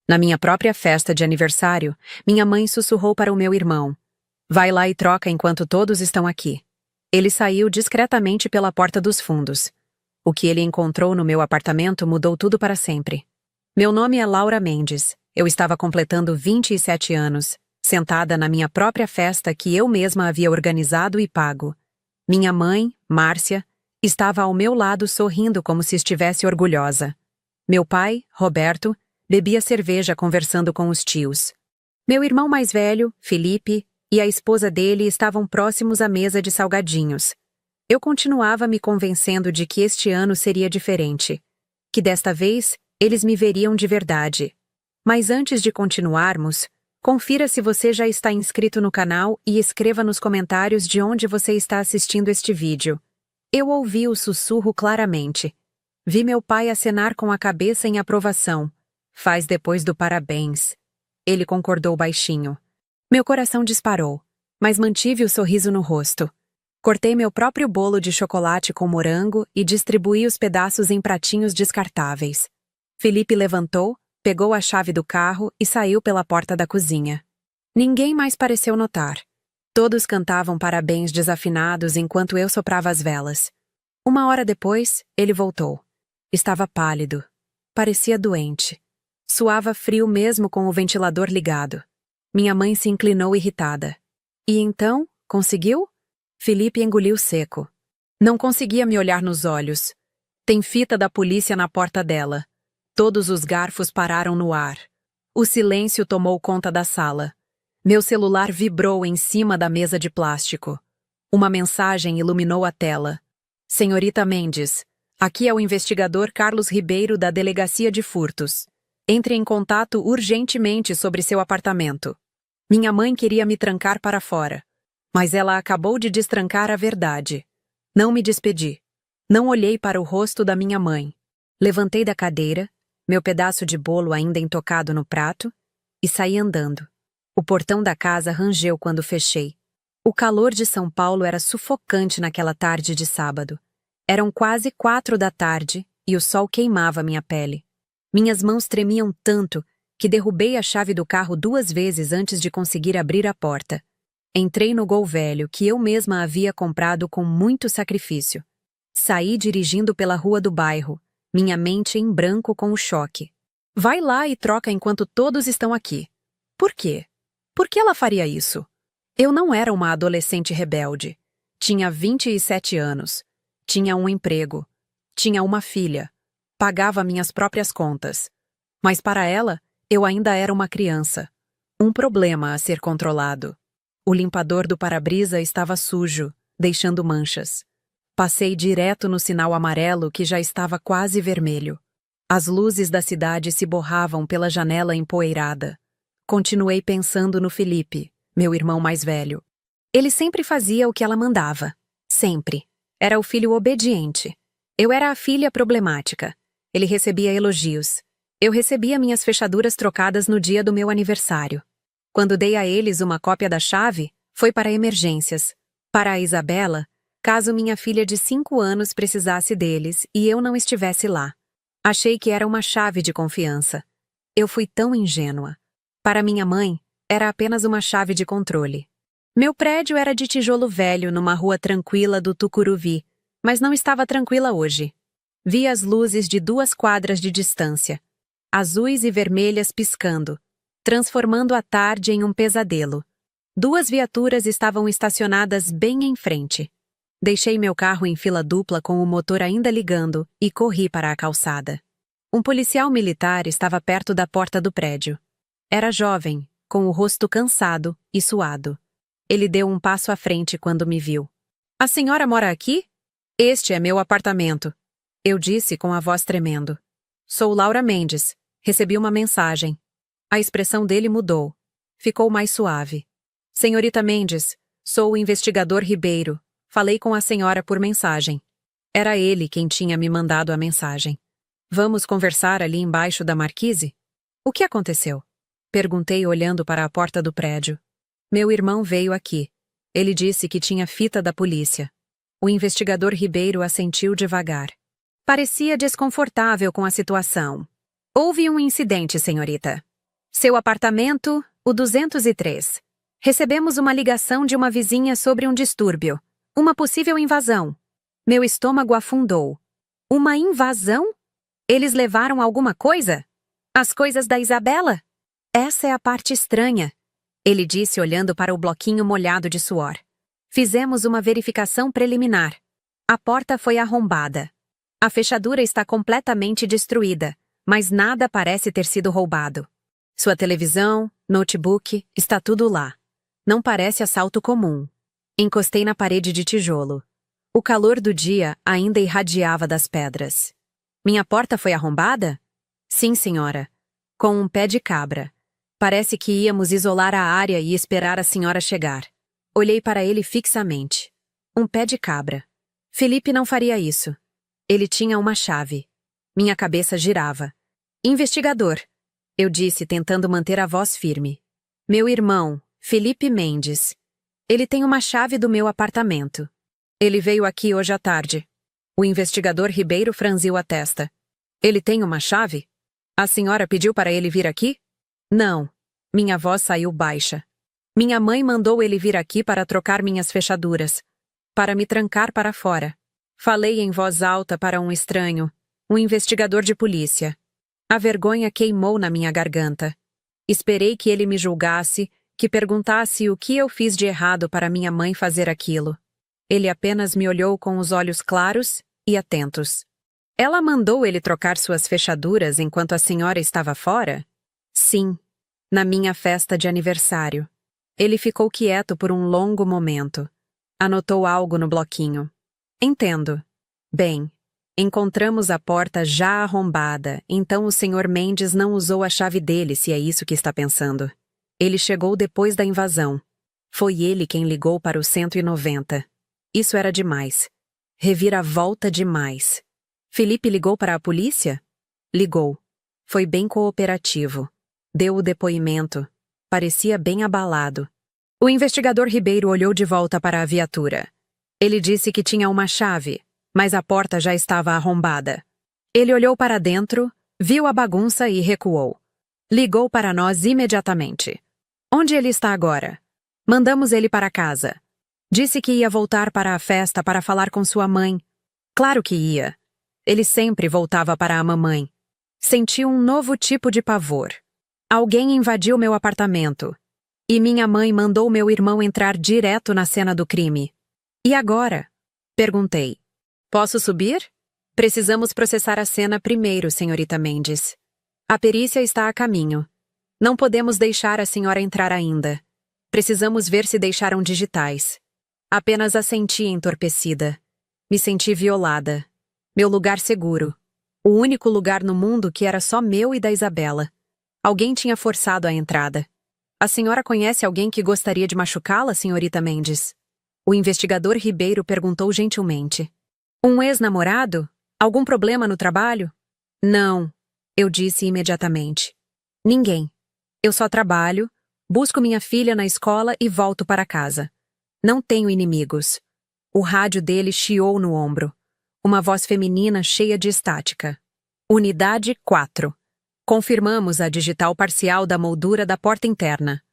Na minha própria festa de aniversário, minha mãe sussurrou para o meu irmão: "Vai lá e troca enquanto todos estão aqui." Ele saiu discretamente pela porta dos fundos. O que ele encontrou no meu apartamento mudou tudo para sempre. Meu nome é Laura Mendes. Eu estava completando 27 anos, sentada na minha própria festa que eu mesma havia organizado e pago. Minha mãe, Márcia, estava ao meu lado sorrindo como se estivesse orgulhosa. Meu pai, Roberto, bebia cerveja conversando com os tios. Meu irmão mais velho, Felipe, e a esposa dele estavam próximos à mesa de salgadinhos. Eu continuava me convencendo de que este ano seria diferente, que desta vez eles me veriam de verdade. Mas antes de continuarmos, confira se você já está inscrito no canal e escreva nos comentários de onde você está assistindo este vídeo. Eu ouvi o sussurro claramente. Vi meu pai acenar com a cabeça em aprovação. Faz depois do parabéns. Ele concordou baixinho. Meu coração disparou, mas mantive o sorriso no rosto. Cortei meu próprio bolo de chocolate com morango e distribuí os pedaços em pratinhos descartáveis. Felipe levantou, pegou a chave do carro e saiu pela porta da cozinha. Ninguém mais pareceu notar. Todos cantavam parabéns desafinados enquanto eu soprava as velas. 1 hora depois, ele voltou. Estava pálido. Parecia doente. Suava frio mesmo com o ventilador ligado. Minha mãe se inclinou irritada. E então, conseguiu? Felipe engoliu seco. Não conseguia me olhar nos olhos. Tem fita da polícia na porta dela. Todos os garfos pararam no ar. O silêncio tomou conta da sala. Meu celular vibrou em cima da mesa de plástico. Uma mensagem iluminou a tela. Senhorita Mendes, aqui é o investigador Carlos Ribeiro da Delegacia de Furtos. Entre em contato urgentemente sobre seu apartamento. Minha mãe queria me trancar para fora, mas ela acabou de destrancar a verdade. Não me despedi. Não olhei para o rosto da minha mãe. Levantei da cadeira, meu pedaço de bolo ainda intocado no prato, e saí andando. O portão da casa rangeu quando fechei. O calor de São Paulo era sufocante naquela tarde de sábado. Eram quase 4 da tarde e o sol queimava minha pele. Minhas mãos tremiam tanto que derrubei a chave do carro 2 vezes antes de conseguir abrir a porta. Entrei no Gol velho que eu mesma havia comprado com muito sacrifício. Saí dirigindo pela rua do bairro, minha mente em branco com o choque. Vai lá e troca enquanto todos estão aqui. Por quê? Por que ela faria isso? Eu não era uma adolescente rebelde. Tinha 27 anos. Tinha um emprego. Tinha uma filha. Pagava minhas próprias contas. Mas para ela, eu ainda era uma criança. Um problema a ser controlado. O limpador do para-brisa estava sujo, deixando manchas. Passei direto no sinal amarelo que já estava quase vermelho. As luzes da cidade se borravam pela janela empoeirada. Continuei pensando no Felipe, meu irmão mais velho. Ele sempre fazia o que ela mandava. Sempre. Era o filho obediente. Eu era a filha problemática. Ele recebia elogios. Eu recebia minhas fechaduras trocadas no dia do meu aniversário. Quando dei a eles uma cópia da chave, foi para emergências. Para a Isabela, caso minha filha de 5 anos precisasse deles e eu não estivesse lá. Achei que era uma chave de confiança. Eu fui tão ingênua. Para minha mãe, era apenas uma chave de controle. Meu prédio era de tijolo velho numa rua tranquila do Tucuruvi, mas não estava tranquila hoje. Vi as luzes de 2 quadras de distância, azuis e vermelhas piscando, transformando a tarde em um pesadelo. 2 viaturas estavam estacionadas bem em frente. Deixei meu carro em fila dupla com o motor ainda ligando e corri para a calçada. Um policial militar estava perto da porta do prédio. Era jovem, com o rosto cansado e suado. Ele deu um passo à frente quando me viu. "A senhora mora aqui? Este é meu apartamento." Eu disse com a voz tremendo. "Sou Laura Mendes. Recebi uma mensagem." A expressão dele mudou. Ficou mais suave. "Senhorita Mendes, sou o investigador Ribeiro. Falei com a senhora por mensagem." Era ele quem tinha me mandado a mensagem. "Vamos conversar ali embaixo da marquise?" "O que aconteceu?" Perguntei olhando para a porta do prédio. "Meu irmão veio aqui. Ele disse que tinha fita da polícia." O investigador Ribeiro assentiu devagar. Parecia desconfortável com a situação. "Houve um incidente, senhorita. Seu apartamento, o 203. Recebemos uma ligação de uma vizinha sobre um distúrbio. Uma possível invasão. Meu estômago afundou. Uma invasão? Eles levaram alguma coisa? As coisas da Isabela? Essa é a parte estranha, ele disse olhando para o bloquinho molhado de suor. Fizemos uma verificação preliminar. A porta foi arrombada. A fechadura está completamente destruída, mas nada parece ter sido roubado. Sua televisão, notebook, está tudo lá. Não parece assalto comum. Encostei na parede de tijolo. O calor do dia ainda irradiava das pedras. Minha porta foi arrombada? Sim, senhora. Com um pé de cabra. Parece que íamos isolar a área e esperar a senhora chegar. Olhei para ele fixamente. Um pé de cabra. Felipe não faria isso. Ele tinha uma chave. Minha cabeça girava. Investigador, eu disse, tentando manter a voz firme. Meu irmão, Felipe Mendes. Ele tem uma chave do meu apartamento. Ele veio aqui hoje à tarde. O investigador Ribeiro franziu a testa. Ele tem uma chave? A senhora pediu para ele vir aqui? Não. Minha voz saiu baixa. Minha mãe mandou ele vir aqui para trocar minhas fechaduras. Para me trancar para fora. Falei em voz alta para um estranho, um investigador de polícia. A vergonha queimou na minha garganta. Esperei que ele me julgasse, que perguntasse o que eu fiz de errado para minha mãe fazer aquilo. Ele apenas me olhou com os olhos claros e atentos. Ela mandou ele trocar suas fechaduras enquanto a senhora estava fora? Sim, na minha festa de aniversário. Ele ficou quieto por um longo momento. Anotou algo no bloquinho. Entendo. Bem, encontramos a porta já arrombada, então o Sr. Mendes não usou a chave dele, se é isso que está pensando. Ele chegou depois da invasão. Foi ele quem ligou para o 190. Isso era demais. Reviravolta demais. Felipe ligou para a polícia? Ligou. Foi bem cooperativo. Deu o depoimento. Parecia bem abalado. O investigador Ribeiro olhou de volta para a viatura. Ele disse que tinha uma chave, mas a porta já estava arrombada. Ele olhou para dentro, viu a bagunça e recuou. Ligou para nós imediatamente. Onde ele está agora? Mandamos ele para casa. Disse que ia voltar para a festa para falar com sua mãe. Claro que ia. Ele sempre voltava para a mamãe. Senti um novo tipo de pavor. Alguém invadiu meu apartamento. E minha mãe mandou meu irmão entrar direto na cena do crime. E agora? Perguntei. Posso subir? Precisamos processar a cena primeiro, senhorita Mendes. A perícia está a caminho. Não podemos deixar a senhora entrar ainda. Precisamos ver se deixaram digitais. Apenas assenti entorpecida. Me senti violada. Meu lugar seguro. O único lugar no mundo que era só meu e da Isabela. Alguém tinha forçado a entrada. A senhora conhece alguém que gostaria de machucá-la, senhorita Mendes? O investigador Ribeiro perguntou gentilmente. Um ex-namorado? Algum problema no trabalho? Não, eu disse imediatamente. Ninguém. Eu só trabalho, busco minha filha na escola e volto para casa. Não tenho inimigos. O rádio dele chiou no ombro. Uma voz feminina cheia de estática. Unidade 4. Confirmamos a digital parcial da moldura da porta interna.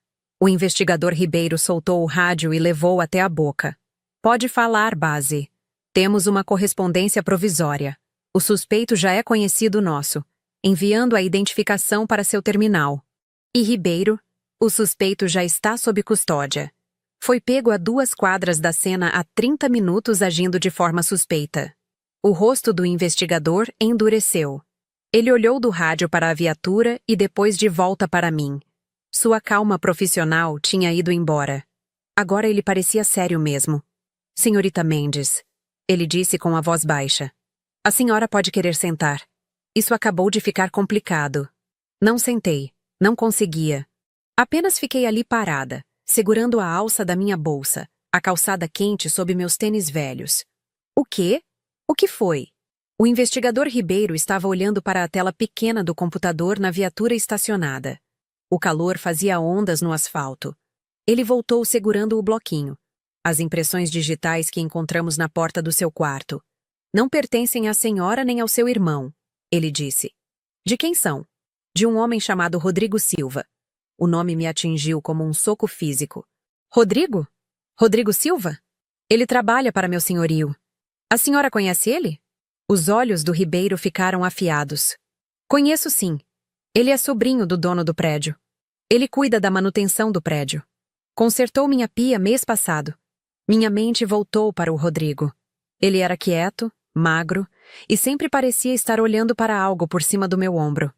O investigador Ribeiro soltou o rádio e levou até a boca. Pode falar, base. Temos uma correspondência provisória. O suspeito já é conhecido nosso, enviando a identificação para seu terminal. E Ribeiro, o suspeito já está sob custódia. Foi pego a 2 quadras da cena há 30 minutos agindo de forma suspeita. O rosto do investigador endureceu. Ele olhou do rádio para a viatura e depois de volta para mim. Sua calma profissional tinha ido embora. Agora ele parecia sério mesmo. Senhorita Mendes, ele disse com a voz baixa. A senhora pode querer sentar. Isso acabou de ficar complicado. Não sentei. Não conseguia. Apenas fiquei ali parada, segurando a alça da minha bolsa, a calçada quente sob meus tênis velhos. O quê? O que foi? O investigador Ribeiro estava olhando para a tela pequena do computador na viatura estacionada. O calor fazia ondas no asfalto. Ele voltou segurando o bloquinho. As impressões digitais que encontramos na porta do seu quarto. Não pertencem à senhora nem ao seu irmão, ele disse. De quem são? De um homem chamado Rodrigo Silva. O nome me atingiu como um soco físico. Rodrigo? Rodrigo Silva? Ele trabalha para meu senhorio. A senhora conhece ele? Os olhos do Ribeiro ficaram afiados. Conheço sim. Ele é sobrinho do dono do prédio. Ele cuida da manutenção do prédio. Consertou minha pia mês passado. Minha mente voltou para o Rodrigo. Ele era quieto, magro, e sempre parecia estar olhando para algo por cima do meu ombro.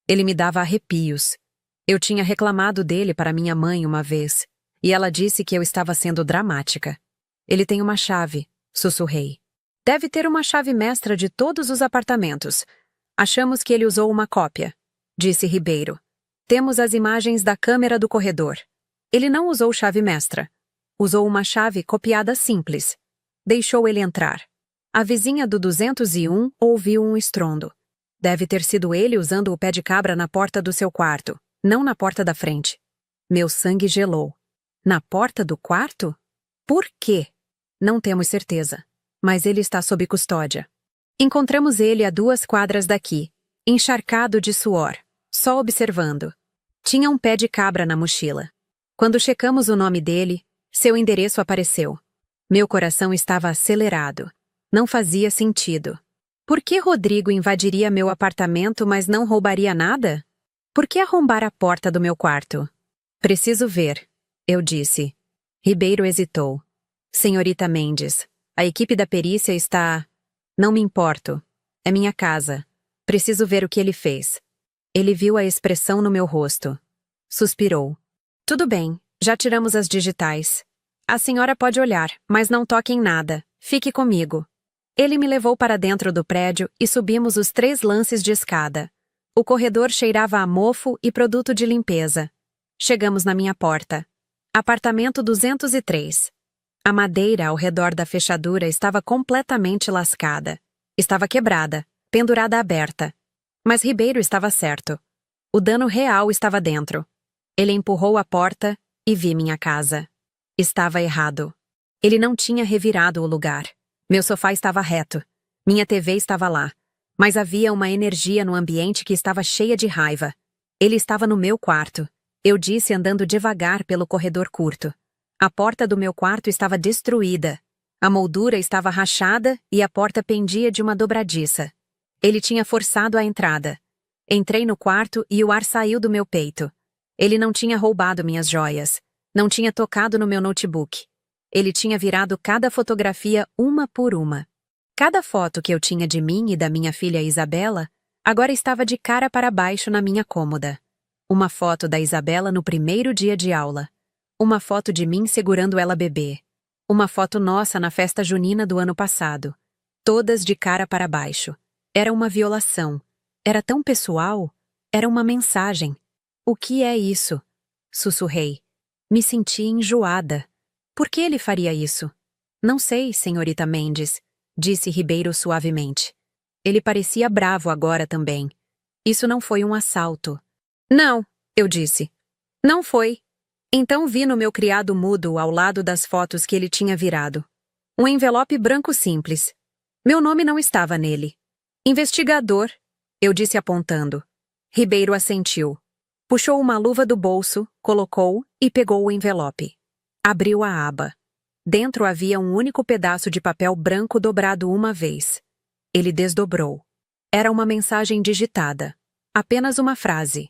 Ele me dava arrepios. Eu tinha reclamado dele para minha mãe uma vez, e ela disse que eu estava sendo dramática. Ele tem uma chave, sussurrei. Deve ter uma chave mestra de todos os apartamentos. Achamos que ele usou uma cópia, disse Ribeiro. Temos as imagens da câmera do corredor. Ele não usou chave mestra. Usou uma chave copiada simples. Deixou ele entrar. A vizinha do 201 ouviu um estrondo. Deve ter sido ele usando o pé de cabra na porta do seu quarto, não na porta da frente. Meu sangue gelou. Na porta do quarto? Por quê? Não temos certeza. Mas ele está sob custódia. Encontramos ele a 2 quadras daqui, encharcado de suor, só observando. Tinha um pé de cabra na mochila. Quando checamos o nome dele, seu endereço apareceu. Meu coração estava acelerado. Não fazia sentido. Por que Rodrigo invadiria meu apartamento, mas não roubaria nada? Por que arrombar a porta do meu quarto? Preciso ver, eu disse. Ribeiro hesitou. Senhorita Mendes, a equipe da perícia está... Não me importo. É minha casa. Preciso ver o que ele fez. Ele viu a expressão no meu rosto. Suspirou. Tudo bem, já tiramos as digitais. A senhora pode olhar, mas não toque em nada. Fique comigo. Ele me levou para dentro do prédio e subimos os 3 lances de escada. O corredor cheirava a mofo e produto de limpeza. Chegamos na minha porta. Apartamento 203. A madeira ao redor da fechadura estava completamente lascada. Estava quebrada, pendurada aberta. Mas Ribeiro estava certo. O dano real estava dentro. Ele empurrou a porta e vi minha casa. Estava errado. Ele não tinha revirado o lugar. Meu sofá estava reto. Minha TV estava lá. Mas havia uma energia no ambiente que estava cheia de raiva. Ele estava no meu quarto. Eu disse andando devagar pelo corredor curto. A porta do meu quarto estava destruída. A moldura estava rachada e a porta pendia de uma dobradiça. Ele tinha forçado a entrada. Entrei no quarto e o ar saiu do meu peito. Ele não tinha roubado minhas joias. Não tinha tocado no meu notebook. Ele tinha virado cada fotografia uma por uma. Cada foto que eu tinha de mim e da minha filha Isabela agora estava de cara para baixo na minha cômoda. Uma foto da Isabela no primeiro dia de aula. Uma foto de mim segurando ela bebê. Uma foto nossa na festa junina do ano passado. Todas de cara para baixo. Era uma violação. Era tão pessoal. Era uma mensagem. O que é isso? Sussurrei. Me senti enjoada. Por que ele faria isso? Não sei, senhorita Mendes, disse Ribeiro suavemente. Ele parecia bravo agora também. Isso não foi um assalto. Não, eu disse. Não foi. Então vi no meu criado mudo ao lado das fotos que ele tinha virado. Um envelope branco simples. Meu nome não estava nele. Investigador, eu disse apontando. Ribeiro assentiu. Puxou uma luva do bolso, colocou e pegou o envelope. Abriu a aba. Dentro havia um único pedaço de papel branco dobrado uma vez. Ele desdobrou. Era uma mensagem digitada. Apenas uma frase.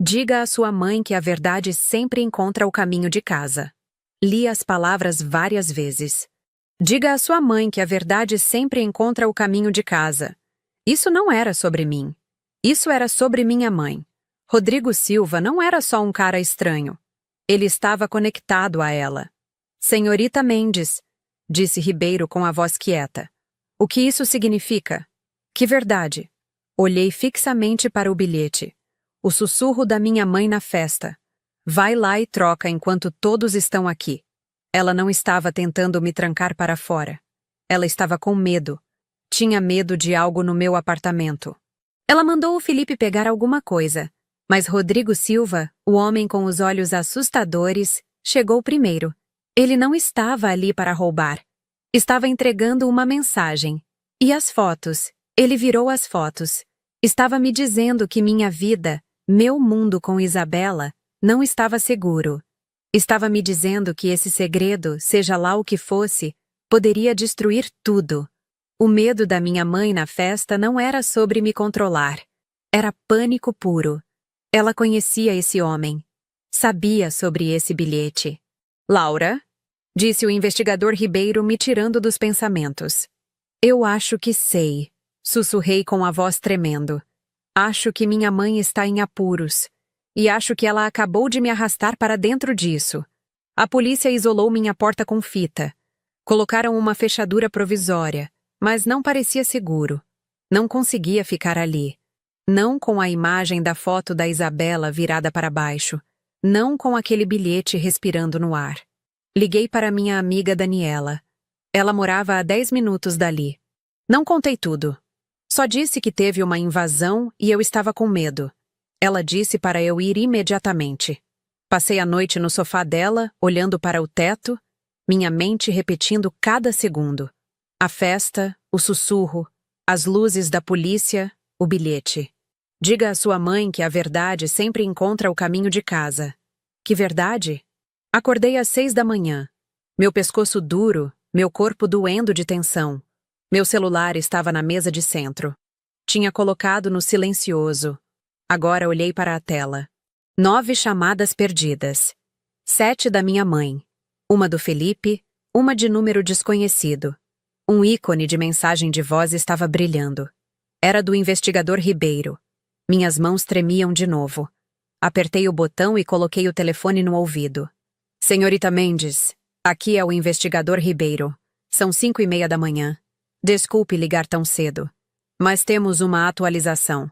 Diga à sua mãe que a verdade sempre encontra o caminho de casa. Li as palavras várias vezes. Diga à sua mãe que a verdade sempre encontra o caminho de casa. Isso não era sobre mim. Isso era sobre minha mãe. Rodrigo Silva não era só um cara estranho. Ele estava conectado a ela. Senhorita Mendes, disse Ribeiro com a voz quieta. O que isso significa? Que verdade? Olhei fixamente para o bilhete. O sussurro da minha mãe na festa. Vai lá e troca enquanto todos estão aqui. Ela não estava tentando me trancar para fora. Ela estava com medo. Tinha medo de algo no meu apartamento. Ela mandou o Felipe pegar alguma coisa, mas Rodrigo Silva, o homem com os olhos assustadores, chegou primeiro. Ele não estava ali para roubar. Estava entregando uma mensagem. E as fotos? Ele virou as fotos. Estava me dizendo que minha vida, Meu mundo com Isabela não estava seguro. Estava me dizendo que esse segredo, seja lá o que fosse, poderia destruir tudo. O medo da minha mãe na festa não era sobre me controlar. Era pânico puro. Ela conhecia esse homem. Sabia sobre esse bilhete. Laura, disse o investigador Ribeiro me tirando dos pensamentos. Eu acho que sei, sussurrei com a voz tremendo. Acho que minha mãe está em apuros. E acho que ela acabou de me arrastar para dentro disso. A polícia isolou minha porta com fita. Colocaram uma fechadura provisória, mas não parecia seguro. Não conseguia ficar ali. Não com a imagem da foto da Isabela virada para baixo. Não com aquele bilhete respirando no ar. Liguei para minha amiga Daniela. Ela morava a 10 minutos dali. Não contei tudo. Só disse que teve uma invasão e eu estava com medo. Ela disse para eu ir imediatamente. Passei a noite no sofá dela, olhando para o teto, minha mente repetindo cada segundo. A festa, o sussurro, as luzes da polícia, o bilhete. Diga à sua mãe que a verdade sempre encontra o caminho de casa. Que verdade? Acordei às 6 da manhã. Meu pescoço duro, meu corpo doendo de tensão. Meu celular estava na mesa de centro. Tinha colocado no silencioso. Agora olhei para a tela. 9 chamadas perdidas. 7 da minha mãe. Uma do Felipe, uma de número desconhecido. Um ícone de mensagem de voz estava brilhando. Era do investigador Ribeiro. Minhas mãos tremiam de novo. Apertei o botão e coloquei o telefone no ouvido. Senhorita Mendes, aqui é o investigador Ribeiro. São 5:30 da manhã. Desculpe ligar tão cedo. Mas temos uma atualização.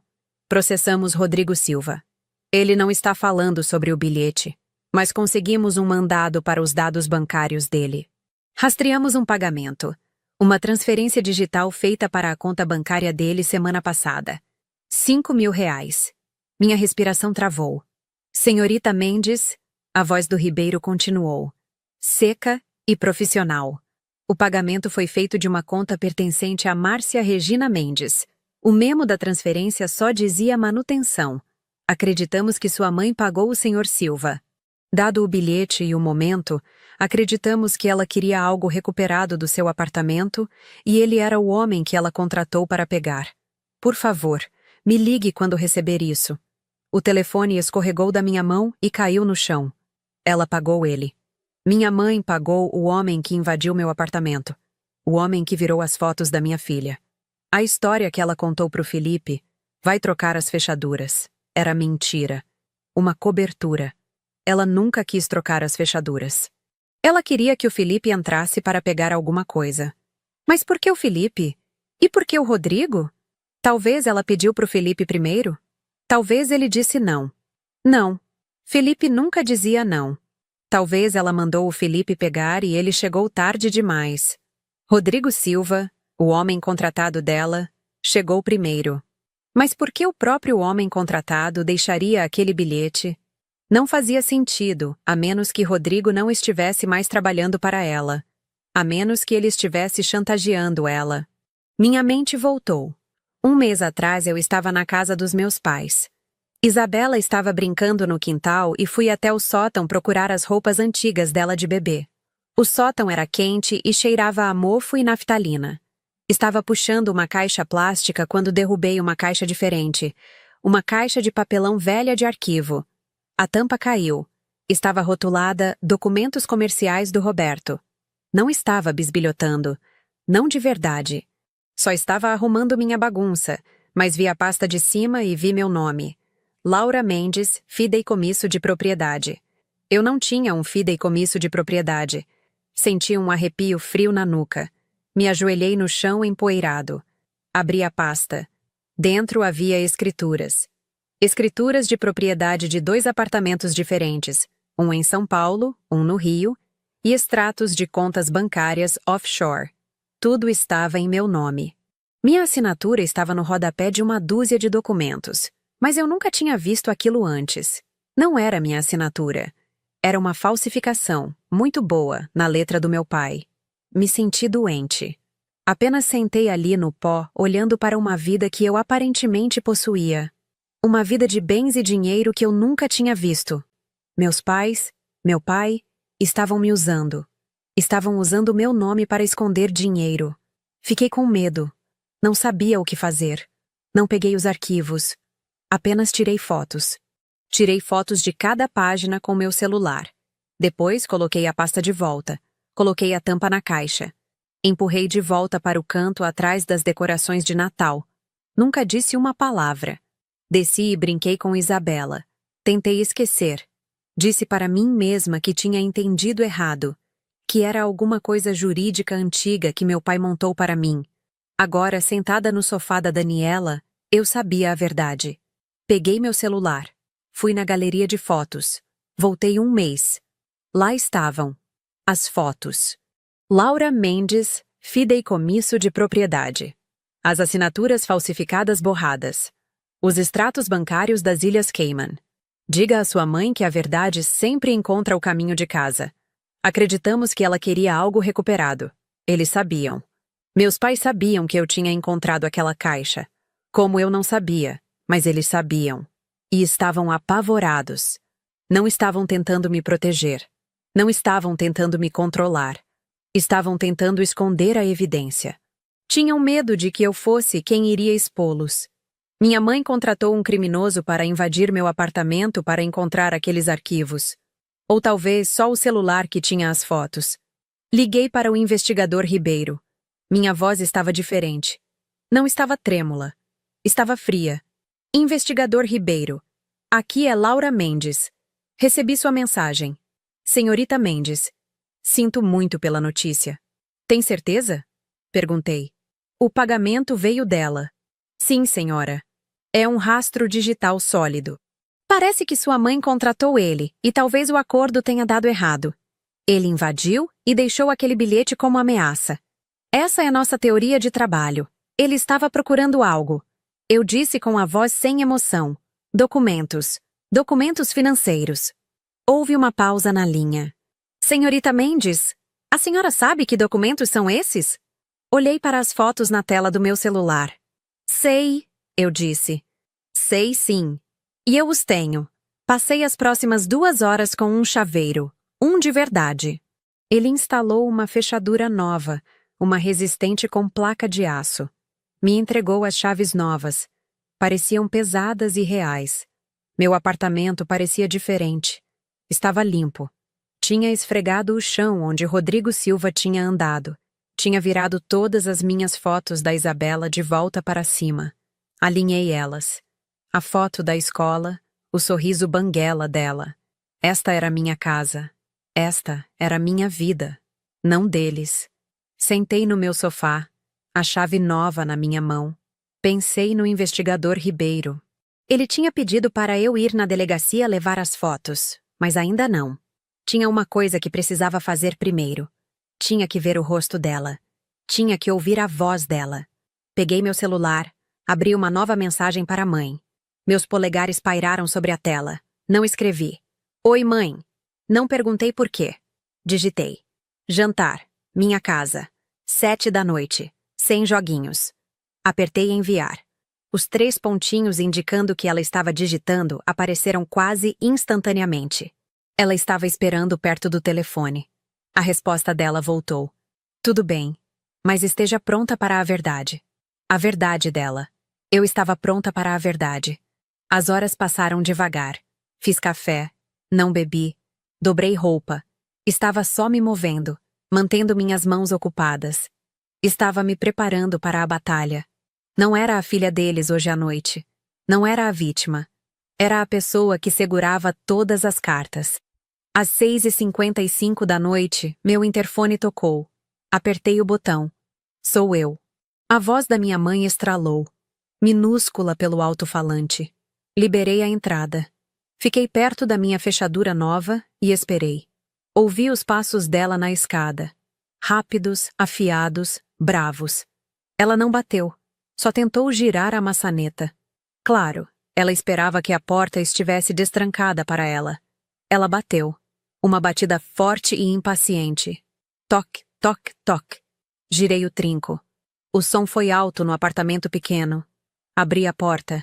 Processamos Rodrigo Silva. Ele não está falando sobre o bilhete, mas conseguimos um mandado para os dados bancários dele. Rastreamos um pagamento. Uma transferência digital feita para a conta bancária dele semana passada. R$ 5.000. Minha respiração travou. Senhorita Mendes, a voz do Ribeiro continuou. Seca e profissional. O pagamento foi feito de uma conta pertencente a Márcia Regina Mendes. O memo da transferência só dizia manutenção. Acreditamos que sua mãe pagou o Sr. Silva. Dado o bilhete e o momento, acreditamos que ela queria algo recuperado do seu apartamento e ele era o homem que ela contratou para pegar. Por favor, me ligue quando receber isso. O telefone escorregou da minha mão e caiu no chão. Ela pagou ele. Minha mãe pagou o homem que invadiu meu apartamento. O homem que virou as fotos da minha filha. A história que ela contou pro Felipe, vai trocar as fechaduras, era mentira. Uma cobertura. Ela nunca quis trocar as fechaduras. Ela queria que o Felipe entrasse para pegar alguma coisa. Mas por que o Felipe? E por que o Rodrigo? Talvez ela pediu pro Felipe primeiro? Talvez ele disse não. Não. Felipe nunca dizia não. Talvez ela mandou o Felipe pegar e ele chegou tarde demais. Rodrigo Silva, o homem contratado dela, chegou primeiro. Mas por que o próprio homem contratado deixaria aquele bilhete? Não fazia sentido, a menos que Rodrigo não estivesse mais trabalhando para ela. A menos que ele estivesse chantageando ela. Minha mente voltou. 1 mês atrás eu estava na casa dos meus pais. Isabela estava brincando no quintal e fui até o sótão procurar as roupas antigas dela de bebê. O sótão era quente e cheirava a mofo e naftalina. Estava puxando uma caixa plástica quando derrubei uma caixa diferente. Uma caixa de papelão velha de arquivo. A tampa caiu. Estava rotulada Documentos Comerciais do Roberto. Não estava bisbilhotando. Não de verdade. Só estava arrumando minha bagunça, mas vi a pasta de cima e vi meu nome. Laura Mendes, fideicomisso de propriedade. Eu não tinha um fideicomisso de propriedade. Senti um arrepio frio na nuca. Me ajoelhei no chão empoeirado. Abri a pasta. Dentro havia escrituras. Escrituras de propriedade de 2 apartamentos diferentes, um em São Paulo, um no Rio, e extratos de contas bancárias offshore. Tudo estava em meu nome. Minha assinatura estava no rodapé de uma dúzia de documentos, mas eu nunca tinha visto aquilo antes. Não era minha assinatura. Era uma falsificação, muito boa, na letra do meu pai. Me senti doente. Apenas sentei ali no pó, olhando para uma vida que eu aparentemente possuía. Uma vida de bens e dinheiro que eu nunca tinha visto. Meu pai, estavam me usando. Estavam usando o meu nome para esconder dinheiro. Fiquei com medo. Não sabia o que fazer. Não peguei os arquivos. Apenas tirei fotos. Tirei fotos de cada página com meu celular. Depois coloquei a pasta de volta. Coloquei a tampa na caixa. Empurrei de volta para o canto atrás das decorações de Natal. Nunca disse uma palavra. Desci e brinquei com Isabela. Tentei esquecer. Disse para mim mesma que tinha entendido errado, que era alguma coisa jurídica antiga que meu pai montou para mim. Agora, sentada no sofá da Daniela, eu sabia a verdade. Peguei meu celular. Fui na galeria de fotos. Voltei um mês. Lá estavam as fotos. Laura Mendes, fideicomisso de propriedade. As assinaturas falsificadas borradas. Os extratos bancários das Ilhas Cayman. Diga à sua mãe que a verdade sempre encontra o caminho de casa. Acreditamos que ela queria algo recuperado. Eles sabiam. Meus pais sabiam que eu tinha encontrado aquela caixa. Como eu não sabia, mas eles sabiam. E estavam apavorados. Não estavam tentando me proteger. Não estavam tentando me controlar. Estavam tentando esconder a evidência. Tinham medo de que eu fosse quem iria expô-los. Minha mãe contratou um criminoso para invadir meu apartamento para encontrar aqueles arquivos. Ou talvez só o celular que tinha as fotos. Liguei para o investigador Ribeiro. Minha voz estava diferente. Não estava trêmula. Estava fria. Investigador Ribeiro. Aqui é Laura Mendes. Recebi sua mensagem. Senhorita Mendes. Sinto muito pela notícia. Tem certeza? Perguntei. O pagamento veio dela. Sim, senhora. É um rastro digital sólido. Parece que sua mãe contratou ele, e talvez o acordo tenha dado errado. Ele invadiu e deixou aquele bilhete como ameaça. Essa é nossa teoria de trabalho. Ele estava procurando algo. Eu disse com a voz sem emoção. Documentos. Documentos financeiros. Houve uma pausa na linha. Senhorita Mendes, a senhora sabe que documentos são esses? Olhei para as fotos na tela do meu celular. Sei, eu disse. Sei sim. E eu os tenho. Passei as próximas 2 horas com um chaveiro. Um de verdade. Ele instalou uma fechadura nova, uma resistente com placa de aço. Me entregou as chaves novas. Pareciam pesadas e reais. Meu apartamento parecia diferente. Estava limpo. Tinha esfregado o chão onde Rodrigo Silva tinha andado. Tinha virado todas as minhas fotos da Isabela de volta para cima. Alinhei elas. A foto da escola, o sorriso banguela dela. Esta era minha casa. Esta era minha vida. Não deles. Sentei no meu sofá, a chave nova na minha mão. Pensei no investigador Ribeiro. Ele tinha pedido para eu ir na delegacia levar as fotos, mas ainda não. Tinha uma coisa que precisava fazer primeiro. Tinha que ver o rosto dela. Tinha que ouvir a voz dela. Peguei meu celular, abri uma nova mensagem para a mãe. Meus polegares pairaram sobre a tela. Não escrevi. Oi, mãe. Não perguntei por quê. Digitei. Jantar. Minha casa. 7 da noite. Sem joguinhos. Apertei enviar. Os 3 pontinhos indicando que ela estava digitando apareceram quase instantaneamente. Ela estava esperando perto do telefone. A resposta dela voltou. Tudo bem, mas esteja pronta para a verdade. A verdade dela. Eu estava pronta para a verdade. As horas passaram devagar. Fiz café. Não bebi. Dobrei roupa. Estava só me movendo, mantendo minhas mãos ocupadas. Estava me preparando para a batalha. Não era a filha deles hoje à noite. Não era a vítima. Era a pessoa que segurava todas as cartas. Às 6h55 da noite, meu interfone tocou. Apertei o botão. Sou eu. A voz da minha mãe estralou. Minúscula pelo alto-falante. Liberei a entrada. Fiquei perto da minha fechadura nova e esperei. Ouvi os passos dela na escada. Rápidos, afiados, bravos. Ela não bateu. Só tentou girar a maçaneta. Claro, ela esperava que a porta estivesse destrancada para ela. Ela bateu. Uma batida forte e impaciente. Toque, toque, toque. Girei o trinco. O som foi alto no apartamento pequeno. Abri a porta.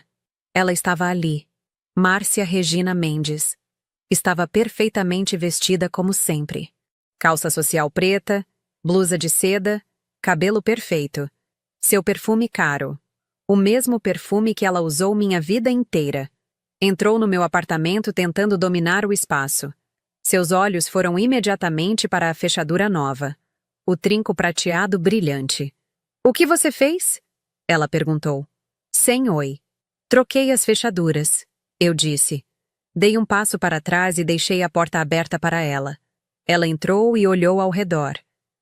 Ela estava ali. Márcia Regina Mendes. Estava perfeitamente vestida como sempre. Calça social preta, blusa de seda, cabelo perfeito. Seu perfume caro. O mesmo perfume que ela usou minha vida inteira. Entrou no meu apartamento tentando dominar o espaço. Seus olhos foram imediatamente para a fechadura nova. O trinco prateado brilhante. "O que você fez?" Ela perguntou. Sem oi. "Troquei as fechaduras", eu disse. Dei um passo para trás e deixei a porta aberta para ela. Ela entrou e olhou ao redor.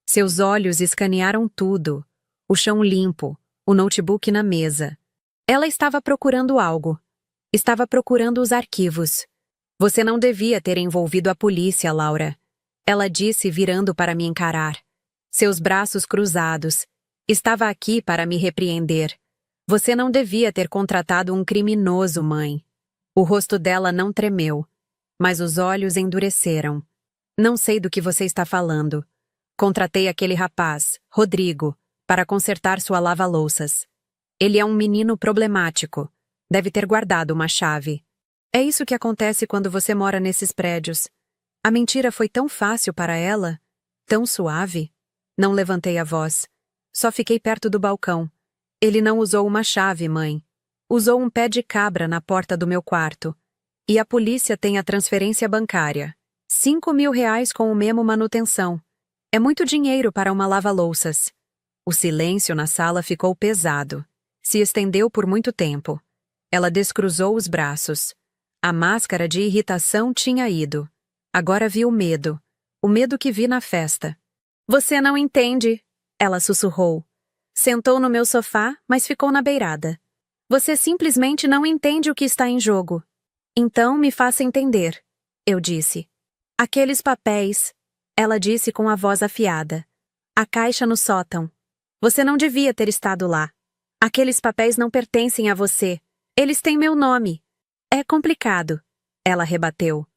Seus olhos escanearam tudo. O chão limpo, o notebook na mesa. Ela estava procurando algo. Estava procurando os arquivos. "Você não devia ter envolvido a polícia, Laura", ela disse virando para me encarar. Seus braços cruzados. "Estava aqui para me repreender. Você não devia ter contratado um criminoso, mãe." O rosto dela não tremeu, mas os olhos endureceram. "Não sei do que você está falando. Contratei aquele rapaz, Rodrigo, para consertar sua lava-louças. Ele é um menino problemático. Deve ter guardado uma chave. É isso que acontece quando você mora nesses prédios. A mentira foi tão fácil para ela, tão suave." Não levantei a voz. Só fiquei perto do balcão. "Ele não usou uma chave, mãe. Usou um pé de cabra na porta do meu quarto. E a polícia tem a transferência bancária. R$ 5.000 com o memo manutenção. É muito dinheiro para uma lava-louças." O silêncio na sala ficou pesado. Se estendeu por muito tempo. Ela descruzou os braços. A máscara de irritação tinha ido. Agora vi o medo. O medo que vi na festa. "Você não entende", ela sussurrou. Sentou no meu sofá, mas ficou na beirada. "Você simplesmente não entende o que está em jogo." "Então me faça entender", eu disse. "Aqueles papéis", ela disse com a voz afiada. "A caixa no sótão. Você não devia ter estado lá. Aqueles papéis não pertencem a você. Eles têm meu nome." "É complicado", ela rebateu.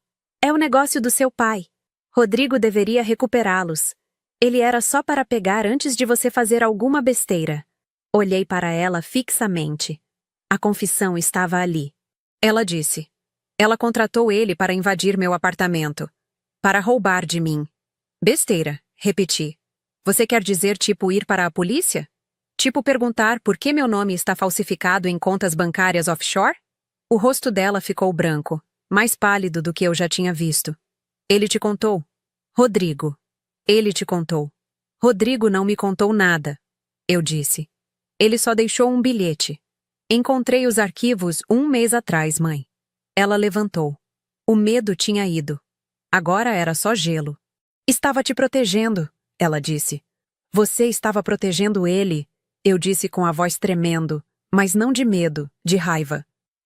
"É o negócio do seu pai. Rodrigo deveria recuperá-los. Ele era só para pegar antes de você fazer alguma besteira." Olhei para ela fixamente. A confissão estava ali. Ela disse. "Ela contratou ele para invadir meu apartamento. Para roubar de mim." "Besteira", repeti. "Você quer dizer tipo ir para a polícia? Tipo perguntar por que meu nome está falsificado em contas bancárias offshore?" O rosto dela ficou branco, mais pálido do que eu já tinha visto. "Ele te contou?" "Rodrigo. Ele te contou." "Rodrigo não me contou nada", eu disse. "Ele só deixou um bilhete. Encontrei os arquivos 1 mês atrás, mãe." Ela levantou. O medo tinha ido. Agora era só gelo. "Estava te protegendo", ela disse. "Você estava protegendo ele", eu disse com a voz tremendo, mas não de medo, de raiva.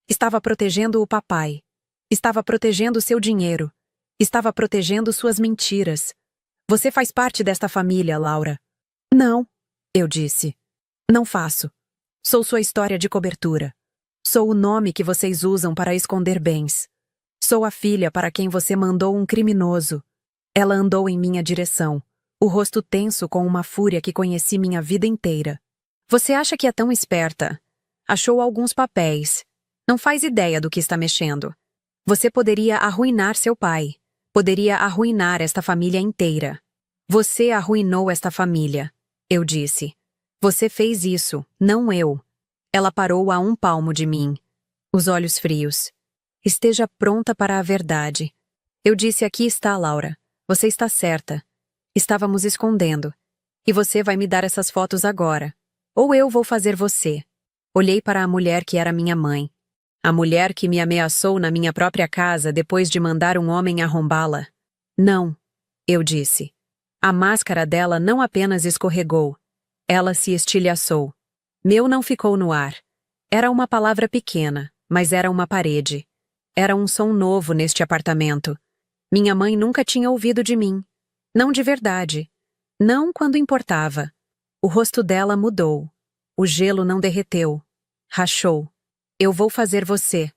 "Estava protegendo o papai. Estava protegendo seu dinheiro. Estava protegendo suas mentiras. Você faz parte desta família, Laura." "Não", eu disse. "Não faço. Sou sua história de cobertura. Sou o nome que vocês usam para esconder bens. Sou a filha para quem você mandou um criminoso." Ela andou em minha direção, o rosto tenso com uma fúria que conheci minha vida inteira. "Você acha que é tão esperta? Achou alguns papéis. Não faz ideia do que está mexendo. Você poderia arruinar seu pai. Poderia arruinar esta família inteira." "Você arruinou esta família", eu disse. "Você fez isso, não eu." Ela parou a 1 palmo de mim. Os olhos frios. "Esteja pronta para a verdade." Eu disse: "Aqui está, Laura. Você está certa. Estávamos escondendo. E você vai me dar essas fotos agora. Ou eu vou fazer você." Olhei para a mulher que era minha mãe. A mulher que me ameaçou na minha própria casa depois de mandar um homem arrombá-la. "Não", eu disse. A máscara dela não apenas escorregou. Ela se estilhaçou. Meu não ficou no ar. Era uma palavra pequena, mas era uma parede. Era um som novo neste apartamento. Minha mãe nunca tinha ouvido de mim. Não de verdade. Não quando importava. O rosto dela mudou. O gelo não derreteu. Rachou. "Eu vou fazer você",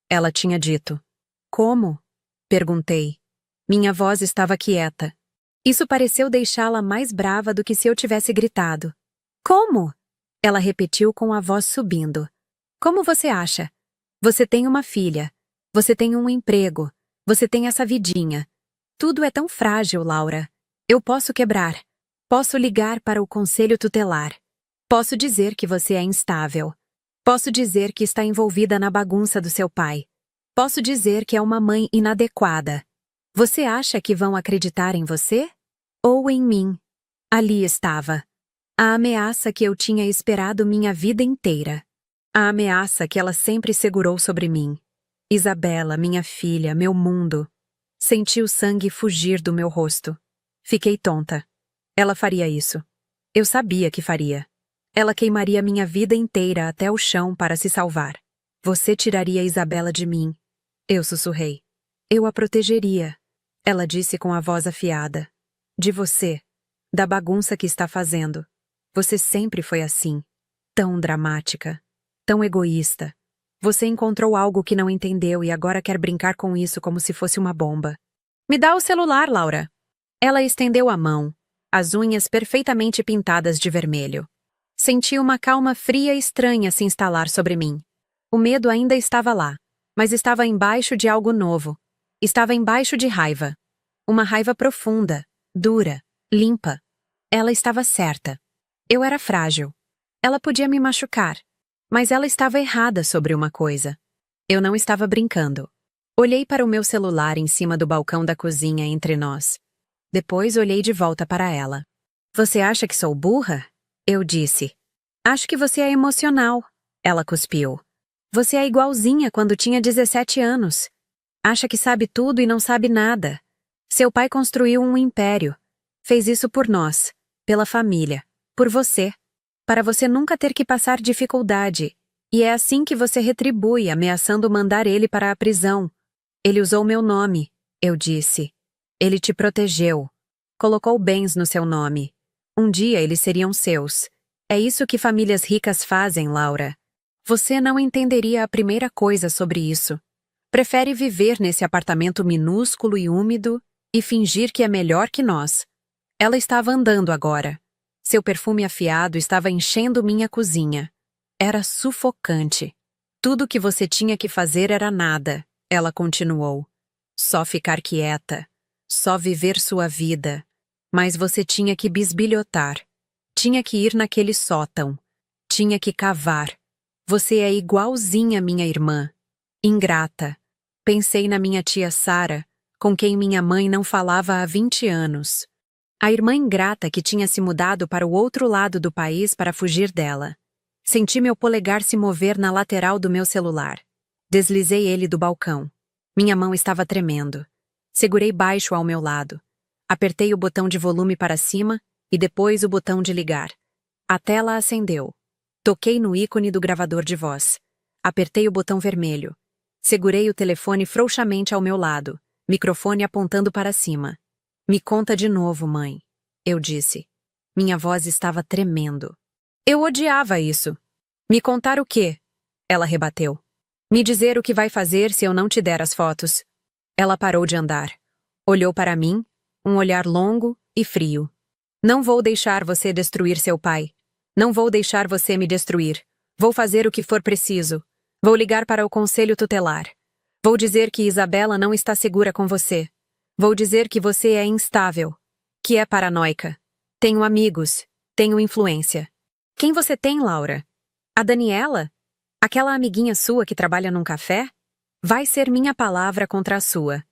ela tinha dito. "Como?", perguntei. Minha voz estava quieta. Isso pareceu deixá-la mais brava do que se eu tivesse gritado. "Como?", ela repetiu com a voz subindo. "Como você acha? Você tem uma filha. Você tem um emprego. Você tem essa vidinha. Tudo é tão frágil, Laura. Eu posso quebrar. Posso ligar para o conselho tutelar. Posso dizer que você é instável. Posso dizer que está envolvida na bagunça do seu pai. Posso dizer que é uma mãe inadequada. Você acha que vão acreditar em você? Ou em mim? Ali estava. A ameaça que eu tinha esperado minha vida inteira. A ameaça que ela sempre segurou sobre mim. Isabela, minha filha, meu mundo. Senti o sangue fugir do meu rosto. Fiquei tonta. Ela faria isso. Eu sabia que faria. Ela queimaria minha vida inteira até o chão para se salvar. Você tiraria Isabela de mim. Eu sussurrei. Eu a protegeria. Ela disse com a voz afiada. De você. Da bagunça que está fazendo. Você sempre foi assim. Tão dramática. Tão egoísta. Você encontrou algo que não entendeu e agora quer brincar com isso como se fosse uma bomba. Me dá o celular, Laura. Ela estendeu a mão, as unhas perfeitamente pintadas de vermelho. Senti uma calma fria e estranha se instalar sobre mim. O medo ainda estava lá, mas estava embaixo de algo novo. Estava embaixo de raiva. Uma raiva profunda, dura, limpa. Ela estava certa. Eu era frágil. Ela podia me machucar. Mas ela estava errada sobre uma coisa. Eu não estava brincando. Olhei para o meu celular em cima do balcão da cozinha entre nós. Depois olhei de volta para ela. Você acha que sou burra? Eu disse. Acho que você é emocional. Ela cuspiu. Você é igualzinha quando tinha 17 anos. Acha que sabe tudo e não sabe nada. Seu pai construiu um império. Fez isso por nós, pela família, por você. Para você nunca ter que passar dificuldade. E é assim que você retribui, ameaçando mandar ele para a prisão. Ele usou meu nome, eu disse. Ele te protegeu. Colocou bens no seu nome. Um dia eles seriam seus. É isso que famílias ricas fazem, Laura. Você não entenderia a primeira coisa sobre isso. Prefere viver nesse apartamento minúsculo e úmido e fingir que é melhor que nós. Ela estava andando agora. Seu perfume afiado estava enchendo minha cozinha. Era sufocante. Tudo o que você tinha que fazer era nada, ela continuou. Só ficar quieta. Só viver sua vida. Mas você tinha que bisbilhotar. Tinha que ir naquele sótão. Tinha que cavar. Você é igualzinha minha irmã. Ingrata. Pensei na minha tia Sara, com quem minha mãe não falava há 20 anos. A irmã ingrata que tinha se mudado para o outro lado do país para fugir dela. Senti meu polegar se mover na lateral do meu celular. Deslizei ele do balcão. Minha mão estava tremendo. Segurei baixo ao meu lado. Apertei o botão de volume para cima e depois o botão de ligar. A tela acendeu. Toquei no ícone do gravador de voz. Apertei o botão vermelho. Segurei o telefone frouxamente ao meu lado, microfone apontando para cima. Me conta de novo, mãe, eu disse. Minha voz estava tremendo. Eu odiava isso. Me contar o quê? Ela rebateu. Me dizer o que vai fazer se eu não te der as fotos. Ela parou de andar. Olhou para mim, um olhar longo e frio. Não vou deixar você destruir seu pai. Não vou deixar você me destruir. Vou fazer o que for preciso. Vou ligar para o conselho tutelar. Vou dizer que Isabela não está segura com você. Vou dizer que você é instável, que é paranoica. Tenho amigos, tenho influência. Quem você tem, Laura? A Daniela? Aquela amiguinha sua que trabalha num café? Vai ser minha palavra contra a sua.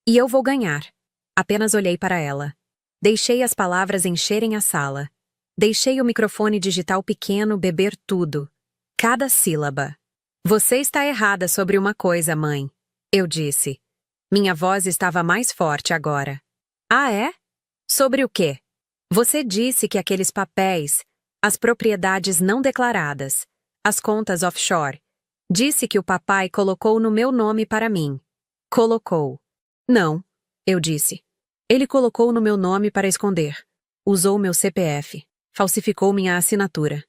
E eu vou ganhar. Apenas olhei para ela. Deixei as palavras encherem a sala. Deixei o microfone digital pequeno beber tudo. Cada sílaba. Você está errada sobre uma coisa, mãe. Eu disse. Minha voz estava mais forte agora. Ah, é? Sobre o quê? Você disse que aqueles papéis, as propriedades não declaradas, as contas offshore, disse que o papai colocou no meu nome para mim. Colocou. Não, eu disse. Ele colocou no meu nome para esconder. Usou meu CPF. Falsificou minha assinatura.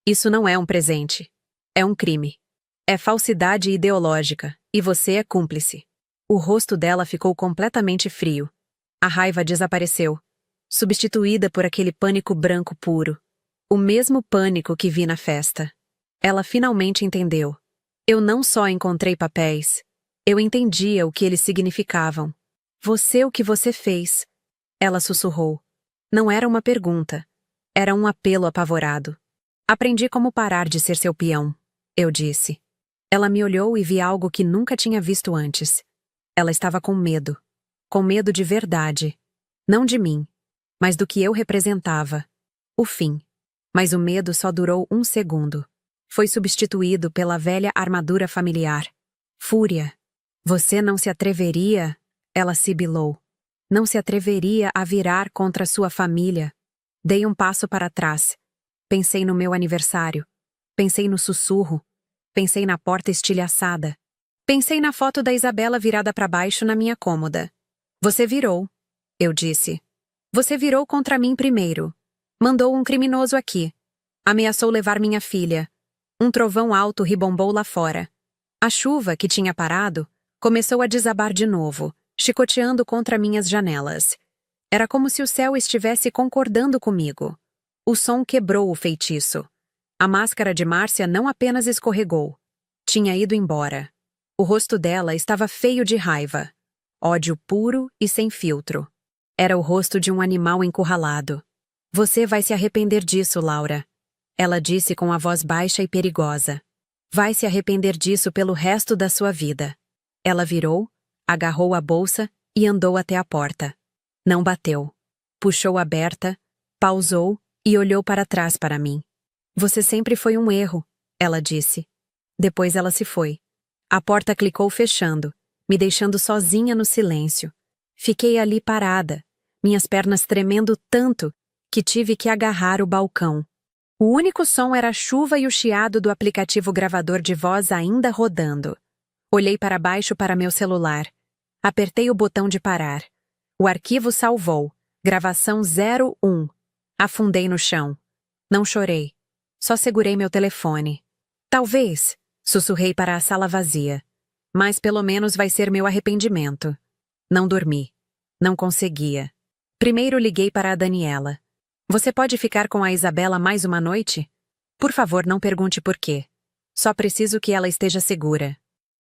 Isso não é um presente. É um crime. É falsidade ideológica, e você é cúmplice. O rosto dela ficou completamente frio. A raiva desapareceu, substituída por aquele pânico branco puro. O mesmo pânico que vi na festa. Ela finalmente entendeu. Eu não só encontrei papéis, eu entendia o que eles significavam. O que você fez? Ela sussurrou. Não era uma pergunta. Era um apelo apavorado. Aprendi como parar de ser seu peão, eu disse. Ela me olhou e vi algo que nunca tinha visto antes. Ela estava com medo. Com medo de verdade. Não de mim, mas do que eu representava. O fim. Mas o medo só durou 1 segundo. Foi substituído pela velha armadura familiar. Fúria. Você não se atreveria, ela sibilou. Não se atreveria a virar contra sua família. Dei um passo para trás. Pensei no meu aniversário. Pensei no sussurro. Pensei na porta estilhaçada. Pensei na foto da Isabela virada para baixo na minha cômoda. Você virou, eu disse. Você virou contra mim primeiro. Mandou um criminoso aqui. Ameaçou levar minha filha. Um trovão alto ribombou lá fora. A chuva, que tinha parado, começou a desabar de novo, chicoteando contra minhas janelas. Era como se o céu estivesse concordando comigo. O som quebrou o feitiço. A máscara de Márcia não apenas escorregou. Tinha ido embora. O rosto dela estava feio de raiva. Ódio puro e sem filtro. Era o rosto de um animal encurralado. Você vai se arrepender disso, Laura. Ela disse com a voz baixa e perigosa. Vai se arrepender disso pelo resto da sua vida. Ela virou, agarrou a bolsa e andou até a porta. Não bateu. Puxou aberta, pausou e olhou para trás para mim. Você sempre foi um erro, ela disse. Depois ela se foi. A porta clicou fechando, me deixando sozinha no silêncio. Fiquei ali parada, minhas pernas tremendo tanto que tive que agarrar o balcão. O único som era a chuva e o chiado do aplicativo gravador de voz ainda rodando. Olhei para baixo para meu celular. Apertei o botão de parar. O arquivo salvou. Gravação 01. Afundei no chão. Não chorei. Só segurei meu telefone. Talvez, sussurrei para a sala vazia. Mas pelo menos vai ser meu arrependimento. Não dormi. Não conseguia. Primeiro liguei para a Daniela. Você pode ficar com a Isabela mais uma noite? Por favor, não pergunte por quê. Só preciso que ela esteja segura.